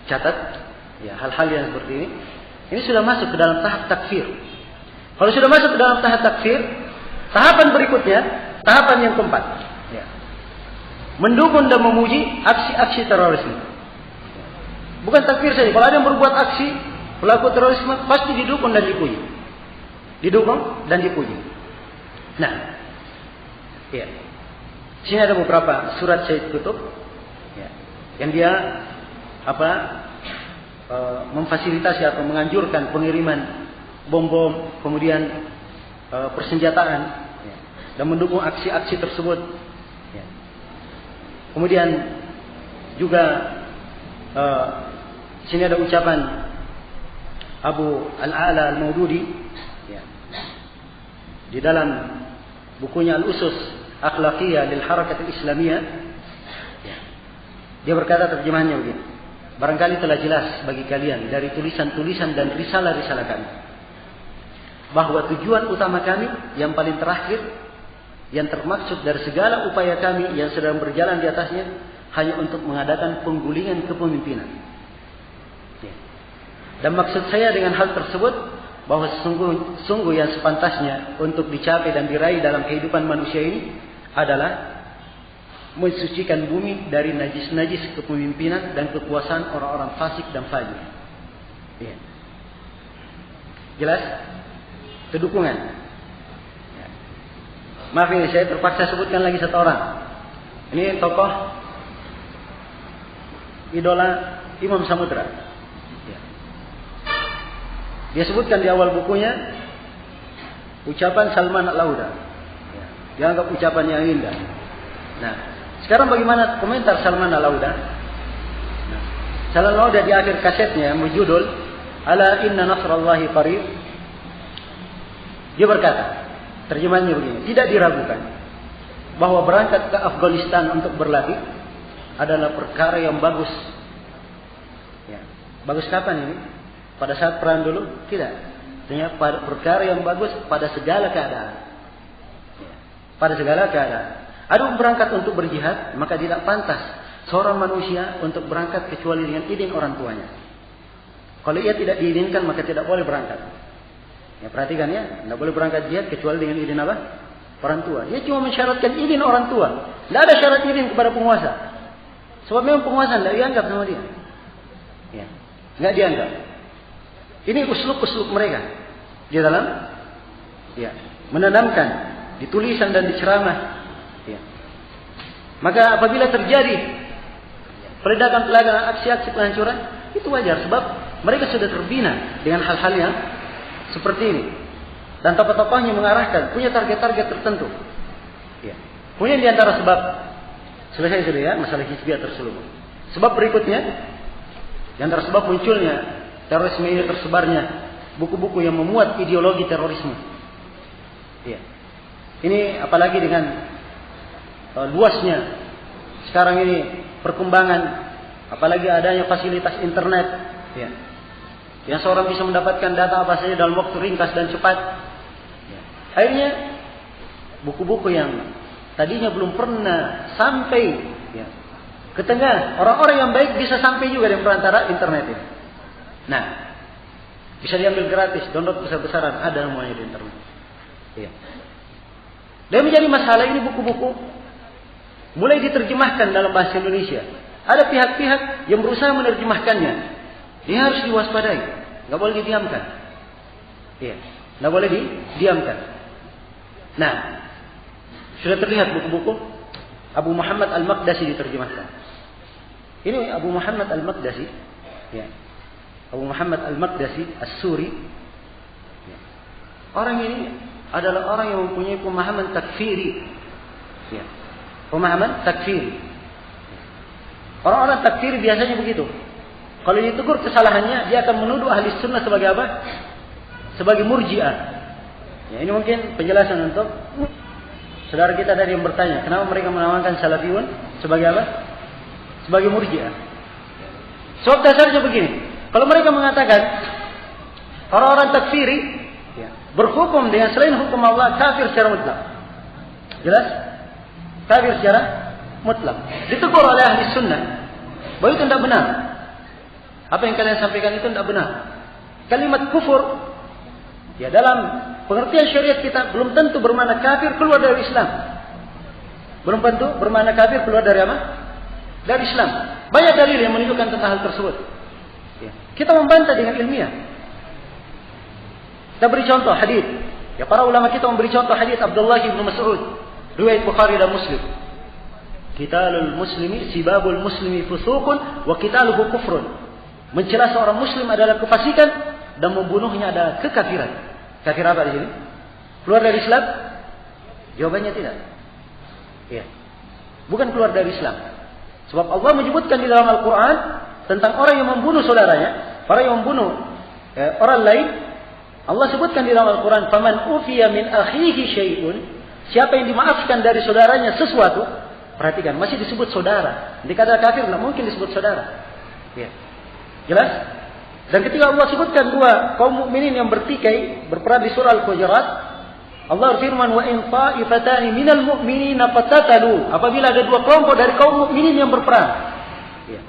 catat, ya, hal-hal yang seperti ini. Ini sudah masuk ke dalam tahap takfir. Kalau sudah masuk ke dalam tahap takfir, tahapan berikutnya, tahapan yang keempat, ya, mendukung dan memuji aksi-aksi terorisme. Bukan takfir saja. Kalau ada yang berbuat aksi Pelaku terorisme pasti didukung dan dipuji. Didukung dan dipuji. Nah, ya. Sini ada beberapa surat Syed Qutb, ya, yang dia memfasilitasi atau menganjurkan pengiriman bom-bom, kemudian persenjataan, ya, dan mendukung aksi-aksi tersebut. Ya. Kemudian juga sini ada ucapan Abu Al-A'la Al-Maududi, ya, di dalam bukunya Al-Usus Akhlaqiyah lil Harakat Al-Islamiyah, ya, dia berkata, terjemahannya begini: barangkali telah jelas bagi kalian dari tulisan-tulisan dan risalah-risalah kami bahwa tujuan utama kami yang paling terakhir, yang termaksud dari segala upaya kami yang sedang berjalan di atasnya, hanya untuk mengadakan penggulingan kepemimpinan. Ya. Dan maksud saya dengan hal tersebut bahwa sungguh yang sepantasnya untuk dicapai dan diraih dalam kehidupan manusia ini adalah mensucikan bumi dari najis-najis kepemimpinan dan kekuasaan orang-orang fasik dan fajir. Ya. Jelas? Kedukungan. Ya. Maaf ini saya terpaksa sebutkan lagi satu orang. Ini tokoh idola Imam Samudra. Ya. Dia sebutkan di awal bukunya ucapan Salman Al-Lauda. Ya. Dianggap ucapan yang indah. Nah, sekarang bagaimana komentar Salman Al-Lauda? Nah, Salman Al-Lauda di akhir kasetnya berjudul Ala inna nasrallahi qarib. Dia berkata, terjemahannya begini: tidak diragukan bahwa berangkat ke Afghanistan untuk berlatih adalah perkara yang bagus. Ya. Bagus kapan ini? Pada saat perang dulu? Tidak. Artinya perkara yang bagus pada segala keadaan. Ya. Pada segala keadaan. Adapun berangkat untuk berjihad, maka tidak pantas seorang manusia untuk berangkat kecuali dengan izin orang tuanya. Kalau ia tidak diizinkan, maka tidak boleh berangkat. Ya, perhatikan ya, tidak boleh berangkat jihad kecuali dengan izin apa? Orang tua. Dia cuma mensyaratkan izin orang tua. Tidak ada syarat izin kepada penguasa. Sebab memang penguasa tidak dianggap sama dia. Ya, tidak dianggap. Ini uslub-uslub mereka di dalam, ya, menanamkan di tulisan dan di ceramah. Ya. Maka apabila terjadi peledakan-peledakan, aksi-aksi penghancuran, itu wajar sebab mereka sudah terbina dengan hal-hal yang seperti ini. Dan tokoh-tokohnya mengarahkan, punya target-target tertentu. Ya. Kemudian di antara sebab, selesai sudah ya, masalah hizbiyah terselubung. Sebab berikutnya, di antara sebab munculnya terorisme ini, tersebarnya buku-buku yang memuat ideologi terorisme. Ya. Ini apalagi dengan luasnya sekarang ini perkembangan, apalagi adanya fasilitas internet. Ya. Yang seorang bisa mendapatkan data apa saja dalam waktu ringkas dan cepat. Ya. Akhirnya buku-buku yang tadinya belum pernah sampai, ya, ke tengah orang-orang yang baik bisa sampai juga di perantara internet ini. Nah, bisa diambil gratis, download besar-besaran, ada semuanya di internet. Ya. Dan menjadi masalah ini buku-buku mulai diterjemahkan dalam bahasa Indonesia. Ada pihak-pihak yang berusaha menerjemahkannya. Ini harus diwaspadai, nggak boleh didiamkan. Iya, nggak boleh didiamkan. Nah, sudah terlihat buku-buku Abu Muhammad Al-Maqdasi diterjemahkan. Ini Abu Muhammad Al-Maqdasi, ya, Abu Muhammad Al-Maqdasi As-Suri. Ya. Orang ini adalah orang yang mempunyai pemahaman takfiri. Ya. Pemahaman takfiri. Orang-orang takfiri biasanya begitu. Kalau ditegur kesalahannya, dia akan menuduh ahli sunnah sebagai apa? Sebagai murji'ah. Ya, ini mungkin penjelasan untuk saudara kita tadi yang bertanya, kenapa mereka menamakan salafiyun sebagai apa? Sebagai murji'ah. Sebab dasarnya begini. Kalau mereka mengatakan orang-orang takfiri, ya, berhukum dengan selain hukum Allah, kafir secara mutlak. Jelas? Kafir secara mutlak. Ditegur oleh ahli sunnah bahwa itu tidak benar. Apa yang kalian sampaikan itu tidak benar. Kalimat kufur, ya, dalam pengertian syariat kita belum tentu bermakna kafir keluar dari Islam. Belum tentu bermakna kafir keluar dari apa? Dari Islam. Banyak dalil yang menunjukkan tentang hal tersebut. Ya. Kita membantah dengan ilmiah. Kita beri contoh hadis. Ya, para ulama kita memberi contoh hadis Abdullah bin Mas'ud, riwayat Bukhari dan Muslim. Qitalul muslimi sibabul muslimi fusuqun wa qitaluhu kufrun. Mencela seorang muslim adalah kefasikan dan membunuhnya adalah kekafiran. Kafir apa di sini? Keluar dari Islam? Jawabannya tidak. Ya. Bukan keluar dari Islam. Sebab Allah menyebutkan di dalam Al-Quran tentang orang yang membunuh saudaranya, orang yang membunuh orang lain. Allah sebutkan di dalam Al-Quran, "Faman ufiya min akhihi syai'un." Siapa yang dimaafkan dari saudaranya sesuatu, perhatikan, masih disebut saudara. Dikatakan kafir, tidak mungkin disebut saudara. Ya. Jelas? Dan ketika Allah sebutkan dua kaum mukminin yang bertikai, berperang di surah Al-Hujurat, Allah berfirman, "Wa in ta'ifatani minal mu'minina qatatalu." Apabila ada dua kelompok dari kaum mukminin yang berperang. Ya.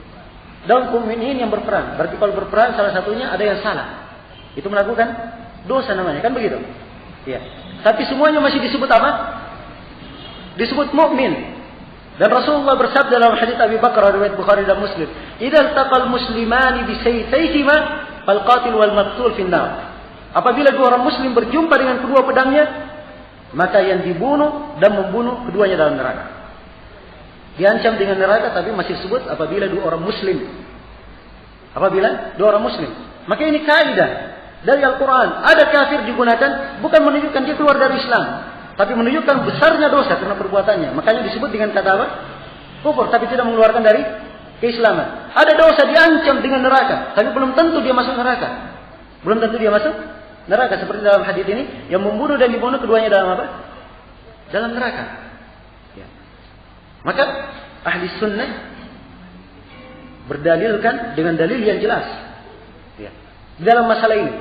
Dan kaum mukminin yang berperang. Berarti kalau berperang salah satunya ada yang salah. Itu melakukan dosa namanya, kan begitu? Ya. Tapi semuanya masih disebut apa? Disebut mukmin. Dan Rasulullah bersabda dalam hadis Abi Bakar riwayat Bukhari dan Muslim, "Idzal taqal muslimani bi sayfayhima fal qatil wal maqtul fin nar." Apabila dua orang muslim berjumpa dengan kedua pedangnya, maka yang dibunuh dan membunuh keduanya dalam neraka. Diancam dengan neraka, tapi masih disebut apabila dua orang muslim. Apabila dua orang muslim. Maka ini kaidah dari Al-Quran. Ada kafir digunakan bukan menunjukkan dia keluar dari Islam, tapi menunjukkan besarnya dosa karena perbuatannya. Makanya disebut dengan kata apa? Kufur, tapi tidak mengeluarkan dari keislaman. Ada dosa diancam dengan neraka, tapi belum tentu dia masuk neraka. Belum tentu dia masuk neraka. Seperti dalam hadis ini, yang membunuh dan dibunuh keduanya dalam apa? Dalam neraka. Ya. Maka ahli sunnah berdalilkan dengan dalil yang jelas. Ya. Dalam masalah ini.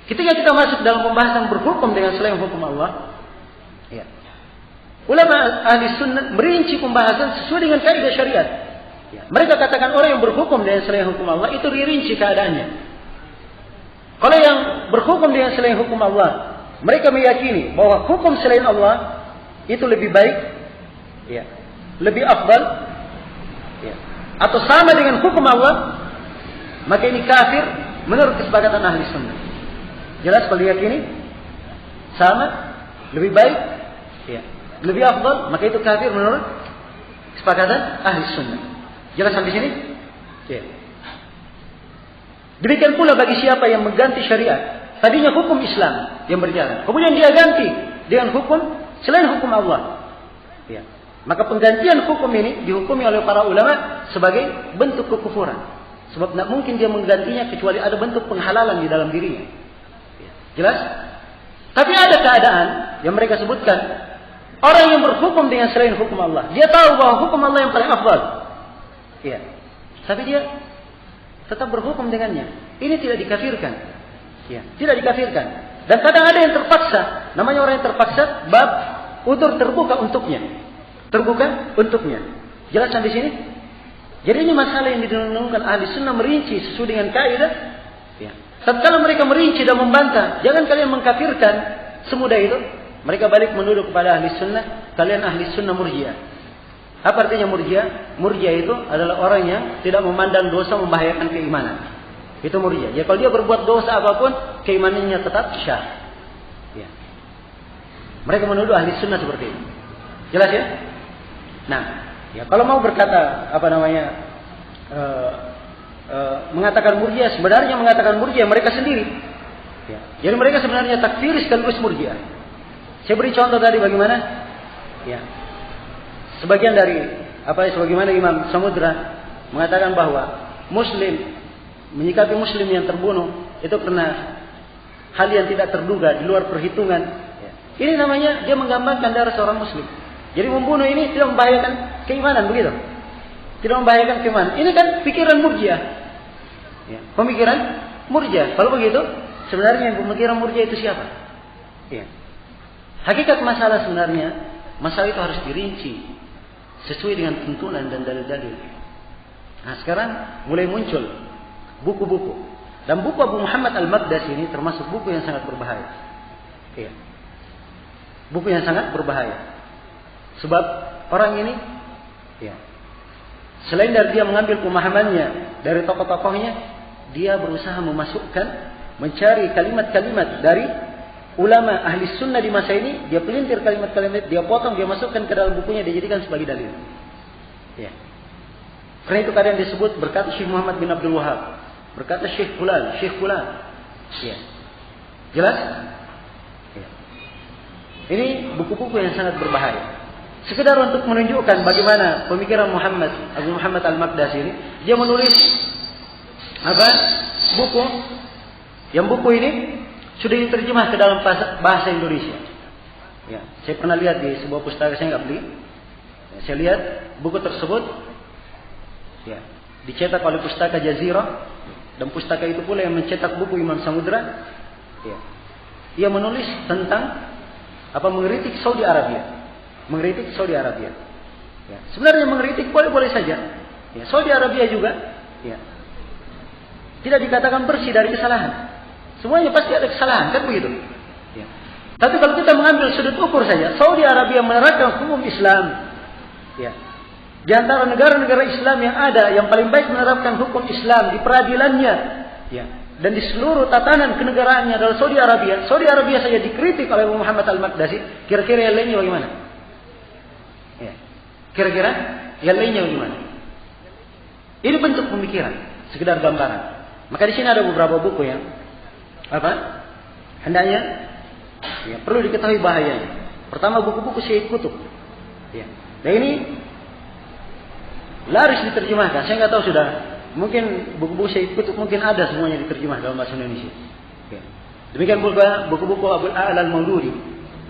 Ketika kita masuk dalam pembahasan berhukum dengan selain hukum Allah, ya. Ulama ahli sunnah merinci pembahasan sesuai dengan kaidah syariat. Ya. Mereka katakan orang yang berhukum dengan selain hukum Allah itu dirinci keadaannya. Kalau yang berhukum dengan selain hukum Allah, mereka meyakini bahwa hukum selain Allah itu lebih baik, ya, lebih afdal, ya, atau sama dengan hukum Allah, maka ini kafir menurut kesepakatan ahli sunnah. Jelas kalau diyakini sama, lebih baik, ya, lebih afdal, maka itu kafir menurut kesepakatan ahli sunnah. Jelas sampai sini? Ya. Demikian pula bagi siapa yang mengganti syariat. Tadinya hukum Islam yang berjalan, kemudian dia ganti dengan hukum selain hukum Allah. Ya. Maka penggantian hukum ini dihukumi oleh para ulama sebagai bentuk kekufuran. Sebab tidak mungkin dia menggantinya kecuali ada bentuk penghalalan di dalam dirinya. Ya. Jelas? Tapi ada keadaan yang mereka sebutkan. Orang yang berhukum dengan selain hukum Allah, dia tahu bahwa hukum Allah yang paling afdal. Ya. Tapi dia tetap berhukum dengannya. Ini tidak dikafirkan. Ya, tidak dikafirkan. Dan kadang ada yang terpaksa. Namanya orang yang terpaksa, bab udzur terbuka untuknya. Terbuka untuknya. Jelas sampai sini? Jadi ini masalah yang didengungkan ahli sunnah merinci sesuai dengan kaidah. Ya. Tatkala mereka merinci dan membantah, jangan kalian mengkafirkan semudah itu. Mereka balik menuduh kepada ahli sunnah, kalian ahli sunnah murjiah. Apa artinya murjiah? Murjiah itu adalah orang yang tidak memandang dosa membahayakan keimanan. Itu murjiah. Ya, kalau dia berbuat dosa apapun, keimanannya tetap syah. Ya. Mereka menuduh ahli sunnah seperti itu. Jelas ya? Nah, ya kalau mau berkata mengatakan murjiah, sebenarnya mengatakan murjiah mereka sendiri. Ya. Jadi mereka sebenarnya takfir sekaligus murjiah. Saya beri contoh tadi bagaimana? Ya. Sebagaimana Imam Samudra mengatakan bahwa Muslim menyikapi Muslim yang terbunuh itu karena hal yang tidak terduga di luar perhitungan. Ya. Ini namanya dia menggambarkan darah seorang Muslim. Jadi membunuh ini tidak membahayakan keimanan, begitu? Tidak membahayakan keimanan. Ini kan pikiran murjiah. Ya. Pemikiran murjiah. Kalau begitu, sebenarnya pemikiran murjiah itu siapa? Ya. Hakikat masalah sebenarnya, masalah itu harus dirinci sesuai dengan tuntunan dan dalil-dalil. Nah, sekarang mulai muncul buku-buku. Dan buku Abu Muhammad Al-Maqdisi ini termasuk buku yang sangat berbahaya. Iya. Buku yang sangat berbahaya. Sebab orang ini, ya, selain dari dia mengambil pemahamannya dari tokoh-tokohnya, dia berusaha mencari kalimat-kalimat dari ulama ahli sunnah di masa ini, dia pelintir kalimat-kalimat, dia potong, dia masukkan ke dalam bukunya, dia jadikan sebagai dalil. Ya. Karena itu kadang disebut berkata Syekh Muhammad bin Abdul Wahab, berkata Syekh Fulan. Ya. Jelas? Ya. Ini buku-buku yang sangat berbahaya. Sekedar untuk menunjukkan bagaimana pemikiran Abu Muhammad Al-Maqdisi ini, dia menulis buku. Yang buku ini sudah diterjemah ke dalam bahasa Indonesia. Ya, saya pernah lihat di sebuah pustaka, saya nggak beli. Ya, saya lihat buku tersebut, ya, dicetak oleh Pustaka Jazirah, dan pustaka itu pula yang mencetak buku Imam Samudra. Ya. Ia menulis tentang mengkritik Saudi Arabia. Ya. Sebenarnya mengkritik boleh saja. Ya. Saudi Arabia juga, ya, tidak dikatakan bersih dari kesalahan. Semuanya pasti ada kesalahan, kan begitu. Ya. Tapi kalau kita mengambil sudut ukur saja, Saudi Arabia menerapkan hukum Islam. Ya. Di antara negara-negara Islam yang ada, yang paling baik menerapkan hukum Islam di peradilannya, ya, dan di seluruh tatanan kenegaraannya adalah Saudi Arabia. Saudi Arabia saja dikritik oleh Muhammad Al-Maqdisi. Kira-kira yang lainnya bagaimana? Ya. Kira-kira yang lainnya bagaimana? Ini bentuk pemikiran, sekedar gambaran. Maka di sini ada beberapa buku yang hendaknya, ya, perlu diketahui bahayanya. Pertama, buku-buku Syekh Qutb. Ya. Dan ini laris diterjemahkan. Saya nggak tahu sudah. Mungkin buku-buku Syekh Qutb mungkin ada semuanya diterjemah dalam bahasa Indonesia. Ya. Demikian pula buku-buku Abdul A'la Al-Maududi,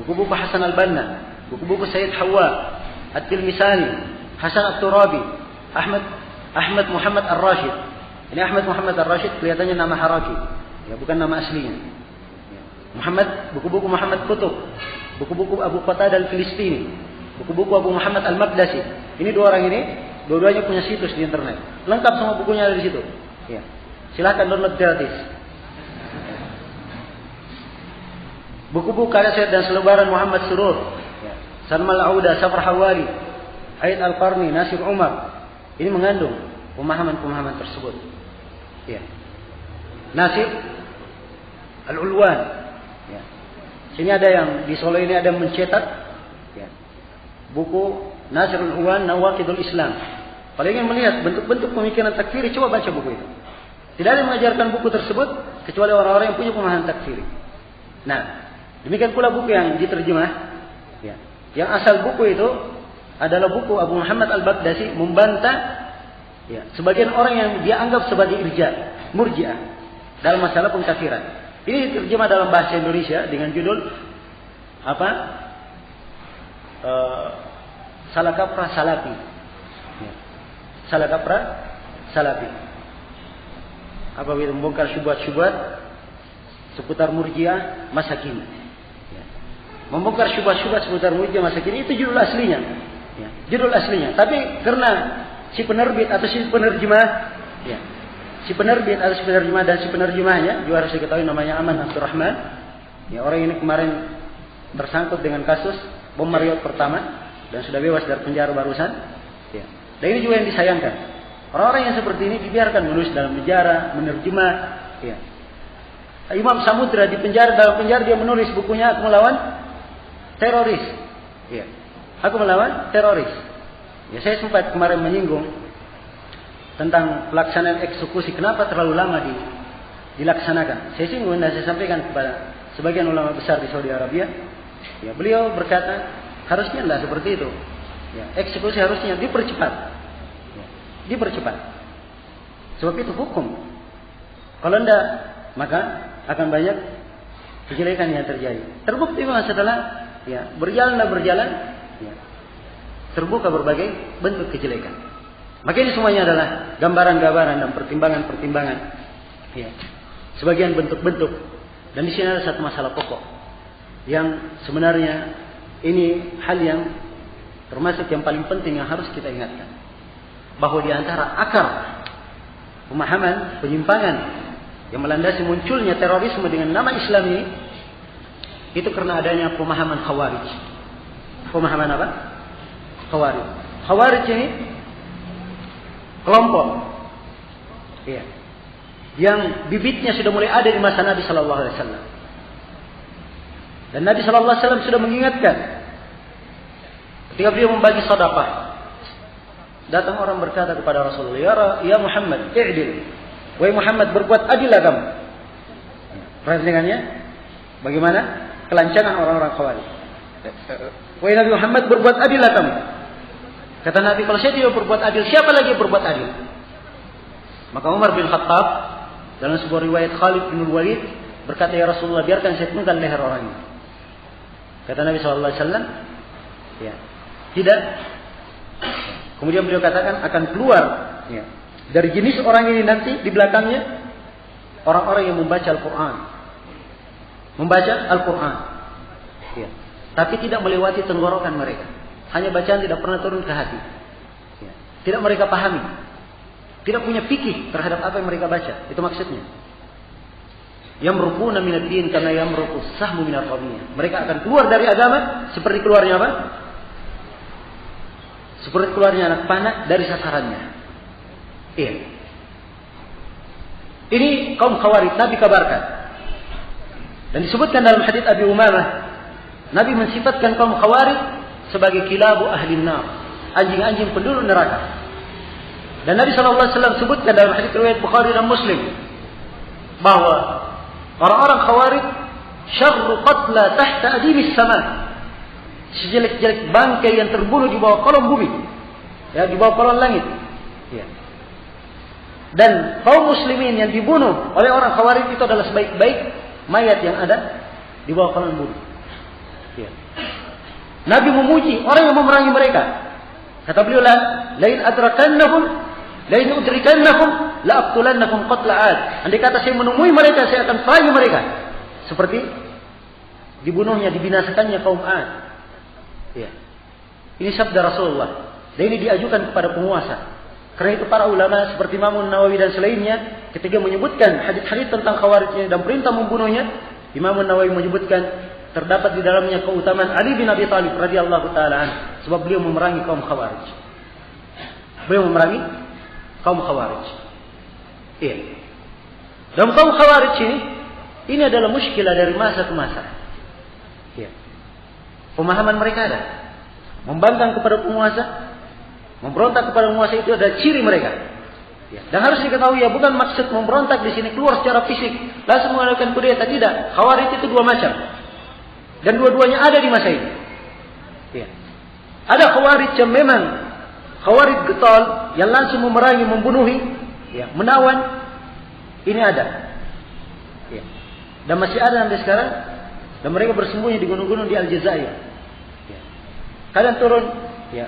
buku-buku Hasan Al-Banna, buku-buku Sayyid Hawa, At-Tilmisani, Hasan At-Turabi, Ahmad Muhammad Ar-Rashid. Ini Ahmad Muhammad Ar-Rashid kelihatannya nama haraki, ya, bukan nama aslinya. Ya. Buku-buku Muhammad Qutb, buku-buku Abu Qatadah Al-Filistini, buku-buku Abu Muhammad Al-Maqdisi. Ini dua orang ini, dua-duanya punya situs di internet. Lengkap semua bukunya ada di situ. Ya. Silakan download gratis. Buku-buku karya Syekh dan selebaran Muhammad Surur, ya, Salman Al-Auda, Safar Hawali, Aid Al-Qarni, Nasir Umar. Ini mengandung pemahaman-pemahaman tersebut. Ya. Nasir Al-Ulwan. Ya. Sini ada yang di Solo ini ada mencetak, ya, buku Nasir Al-Ulwan Nawaqidul Islam. Kalau ingin melihat bentuk-bentuk pemikiran takfiri, coba baca buku itu. Tidak ada yang mengajarkan buku tersebut kecuali orang-orang yang punya pemahaman takfiri. Nah, demikian pula buku yang diterjemah, ya, yang asal buku itu adalah buku Abu Muhammad Al-Baghdadi membantah, ya, sebagian orang yang dia anggap sebagai murji'ah dalam masalah pengkafiran. Ini diterjemah dalam bahasa Indonesia dengan judul Salah Kaprah Salafi. Ya. Salah Kaprah Salafi. Apabila membongkar syubhat-syubhat seputar murji'ah masa kini. Ya. Membongkar syubhat-syubhat seputar murji'ah masa kini itu judul aslinya. Ya. Judul aslinya. Tapi karena si penerbit atau si penerjemah, ya, si penerbit atau si penerjemah dan si penerjemahnya juga harus diketahui namanya Aman Abdurrahman. Ya, orang ini kemarin tersangkut dengan kasus bom Marriott pertama dan sudah bebas dari penjara barusan. Ya. Dan ini juga yang disayangkan. Orang-orang yang seperti ini dibiarkan menulis dalam penjara, menerjemah. Ya. Imam Samudra dalam penjara dia menulis bukunya Aku Melawan Teroris. Ya. Aku Melawan Teroris. Ya, saya sempat kemarin menyinggung tentang pelaksanaan eksekusi. Kenapa terlalu lama dilaksanakan? Saya singgung dan saya sampaikan kepada sebagian ulama besar di Saudi Arabia. Ya, beliau berkata harusnya tidak seperti itu. Ya, eksekusi harusnya dipercepat. Ya, dipercepat. Sebab itu hukum. Kalau tidak, maka akan banyak kejelekan yang terjadi. Terbukti memang setelah, ya, berjalan, ya, terbuka berbagai bentuk kejelekan. Maka ini semuanya adalah gambaran-gambaran dan pertimbangan-pertimbangan. Ya. Sebagian bentuk-bentuk. Dan di sini ada satu masalah pokok yang sebenarnya ini hal yang termasuk yang paling penting yang harus kita ingatkan. Bahwa di antara akar pemahaman penyimpangan yang melandasi munculnya terorisme dengan nama Islam ini, itu karena adanya pemahaman Khawarij. Pemahaman apa? Khawarij. Khawarij ini kelompok Ya. Yang bibitnya sudah mulai ada di masa Nabi sallallahu alaihi wasallam. Dan Nabi sallallahu alaihi wasallam sudah mengingatkan ketika beliau membagi sedekah. Datang orang berkata kepada Rasulullah, "Ya Muhammad, i'dil." Wahai Muhammad, berbuat adillah kamu. Perhatikan dengannya bagaimana kelancangan orang-orang Khawarij. Wahai Nabi Muhammad, berbuat adillah kamu. Kata Nabi, kalau saya tidak berbuat adil, siapa lagi yang berbuat adil? Maka Umar bin Khattab dalam sebuah riwayat Khalid bin Walid berkata, "Ya Rasulullah, biarkan saya penggal leher orang ini." Kata Nabi SAW, ya, tidak. Kemudian beliau katakan akan keluar, ya, dari jenis orang ini nanti di belakangnya orang-orang yang membaca Al-Quran, ya, tapi tidak melewati tenggorokan mereka. Hanya bacaan tidak pernah turun ke hati, ya. Tidak mereka pahami, tidak punya fikih terhadap apa yang mereka baca. Itu maksudnya. Yamruquna minad din kama yamruqu sahmu minal qadiyah. Mereka akan keluar dari agama seperti keluarnya apa? Seperti keluarnya anak panah dari sasarannya. Iya. Ini kaum Khawarij Nabi kabarkan. Dan disebutkan dalam hadits Abi Umamah, Nabi mensifatkan kaum Khawarij sebagai kilabu ahli nar, anjing-anjing penduduk neraka. Dan Nabi SAW sebutkan dalam hadits riwayat Bukhari dan Muslim bahwa orang-orang Khawarij syarru qatla tahta adimis sama, sejelek-jelek bangkai yang terbunuh di bawah kolong bumi, ya, di bawah kolong langit, ya. Dan kaum muslimin yang dibunuh oleh orang Khawarij itu adalah sebaik-baik mayat yang ada di bawah kolong bumi, ya. Nabi memuji orang yang memerangi mereka. Kata beliau, lain adrakannahum, lain udrikannahum, la aqtulannahum qatla 'ad. Andai kata saya menemui mereka, saya akan perangi mereka seperti dibunuhnya, dibinasakannya kaum 'Ad. Ya. Ini sabda Rasulullah. Dan ini diajukan kepada penguasa. Karena itu para ulama seperti Imam Nawawi dan selainnya ketika menyebutkan hadis-hadis tentang Khawarij dan perintah membunuhnya, Imam Nawawi menyebutkan terdapat di dalamnya keutamaan Ali bin Abi Thalib radhiyallahu taala anhu, sebab beliau memerangi kaum Khawarij. Beliau memerangi kaum Khawarij. Iya. Dan kaum Khawarij ini adalah muskilah dari masa ke masa. Iya. Pemahaman mereka ada. Membangkang kepada penguasa, memberontak kepada penguasa, itu ada ciri mereka. Ya. Dan harus diketahui, ya, bukan maksud memberontak di sini keluar secara fisik langsung mengadakan kudeta, tidak. Khawarij itu dua macam. Dan dua-duanya ada di masa ini. Ya. Ada Khawarij yang memang Khawarij getol, yang langsung memerangi, membunuhi, ya, menawan. Ini ada. Ya. Dan masih ada sampai sekarang. Dan mereka bersembunyi di gunung-gunung di Aljazair. Ya. Kadang turun, ya,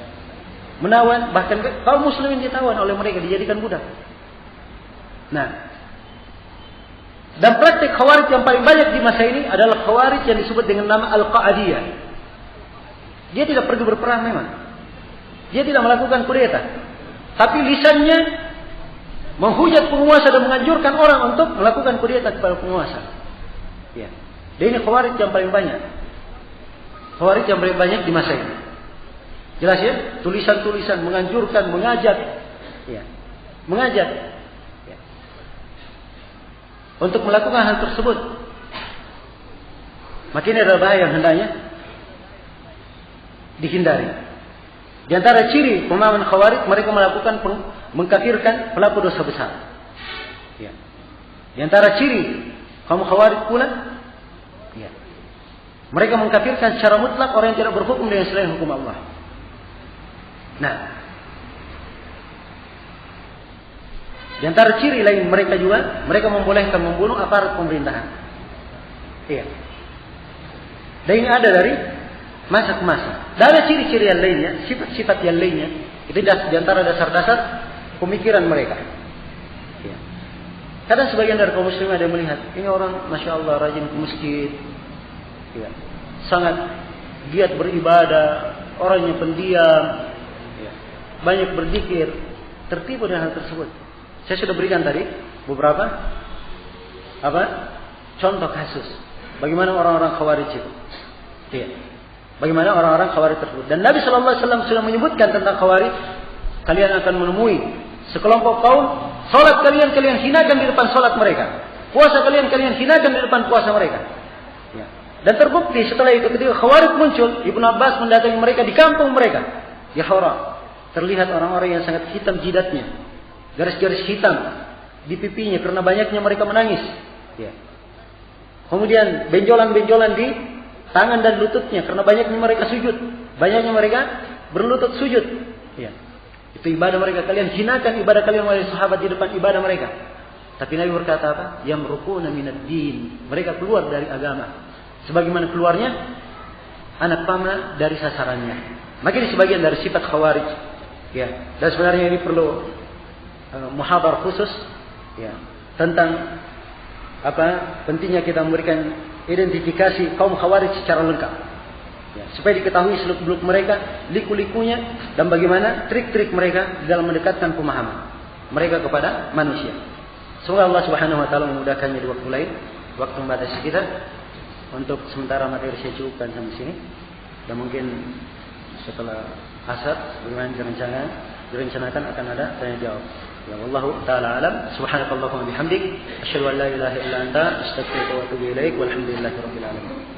menawan, bahkan kaum muslimin ditawan oleh mereka, dijadikan budak. Nah, dan praktik Khawarij yang paling banyak di masa ini adalah Khawarij yang disebut dengan nama Al-Qa'adiyah. Dia tidak pergi berperang memang. Dia tidak melakukan kudeta. Tapi lisannya menghujat penguasa dan menganjurkan orang untuk melakukan kudeta kepada penguasa. Ya. Dan ini Khawarij yang paling banyak. Khawarij yang paling banyak di masa ini. Jelas ya? Tulisan-tulisan menganjurkan, mengajak. Ya. Mengajak. Untuk melakukan hal tersebut. Maka ini adalah bahaya yang hendaknya dihindari. Di antara ciri pemahaman Khawarij, mereka melakukan mengkafirkan pelaku dosa besar. Ya. Di antara ciri kaum Khawarij pula, ya, mereka mengkafirkan secara mutlak orang yang tidak berhukum dengan selain hukum Allah. Nah, di antara ciri lain mereka juga, mereka membolehkan membunuh aparat pemerintahan. Iya. Dan ini ada dari masa ke masa. Dan ada ciri-ciri yang lainnya, sifat-sifat yang lainnya. Itu di antara dasar-dasar pemikiran mereka. Iya. Kadang sebagian dari kaum muslim ada yang melihat, ini orang, Masya Allah, rajin ke masjid. Iya. Sangat giat beribadah, orangnya pendiam. Iya. Banyak berzikir. Tertipu dengan hal tersebut. Saya sudah berikan tadi beberapa contoh kasus bagaimana orang-orang Khawarij itu. Iya. Bagaimana orang-orang Khawarij tersebut. Dan Nabi SAW sudah menyebutkan tentang Khawarij, kalian akan menemui sekelompok kaum Salat kalian hinakan di depan salat mereka. Puasa kalian hinakan di depan puasa mereka. Ya. Dan terbukti setelah itu ketika Khawarij muncul, Ibnu Abbas mendatangi mereka di kampung mereka di Hira. Terlihat orang-orang yang sangat hitam jidatnya, garis-garis hitam di pipinya karena banyaknya mereka menangis. Ya. Kemudian benjolan-benjolan di tangan dan lututnya karena banyaknya mereka sujud, banyaknya mereka berlutut sujud. Ya. Itu ibadah mereka. Kalian hinakan ibadah kalian wahai sahabat di depan ibadah mereka. Tapi Nabi berkata apa? Yamruquna minad din. Mereka keluar dari agama. Sebagaimana keluarnya anak panah dari sasarannya. Maka ini sebagian dari sifat Khawarij. Ya. Dan sebenarnya ini perlu muhadhar khusus ya, tentang pentingnya kita memberikan identifikasi kaum Khawarij secara lengkap. Ya, supaya diketahui seluk-beluk mereka, liku-likunya, dan bagaimana trik-trik mereka dalam mendekatkan pemahaman mereka kepada manusia. Semoga Allah Subhanahu wa taala memudahkannya di waktu lain, waktu membatasi kita. Untuk sementara materi saya cukupkan sampai sini. Dan mungkin setelah asar bagaimana direncanakan akan ada tanya jawab. Ya wallahu taala alam. Subhanakallahumma bihamdik asyhadu an la ilaha illa anta astaghfiruka wa atubu ilaik. Walhamdulillahirabbil alamin.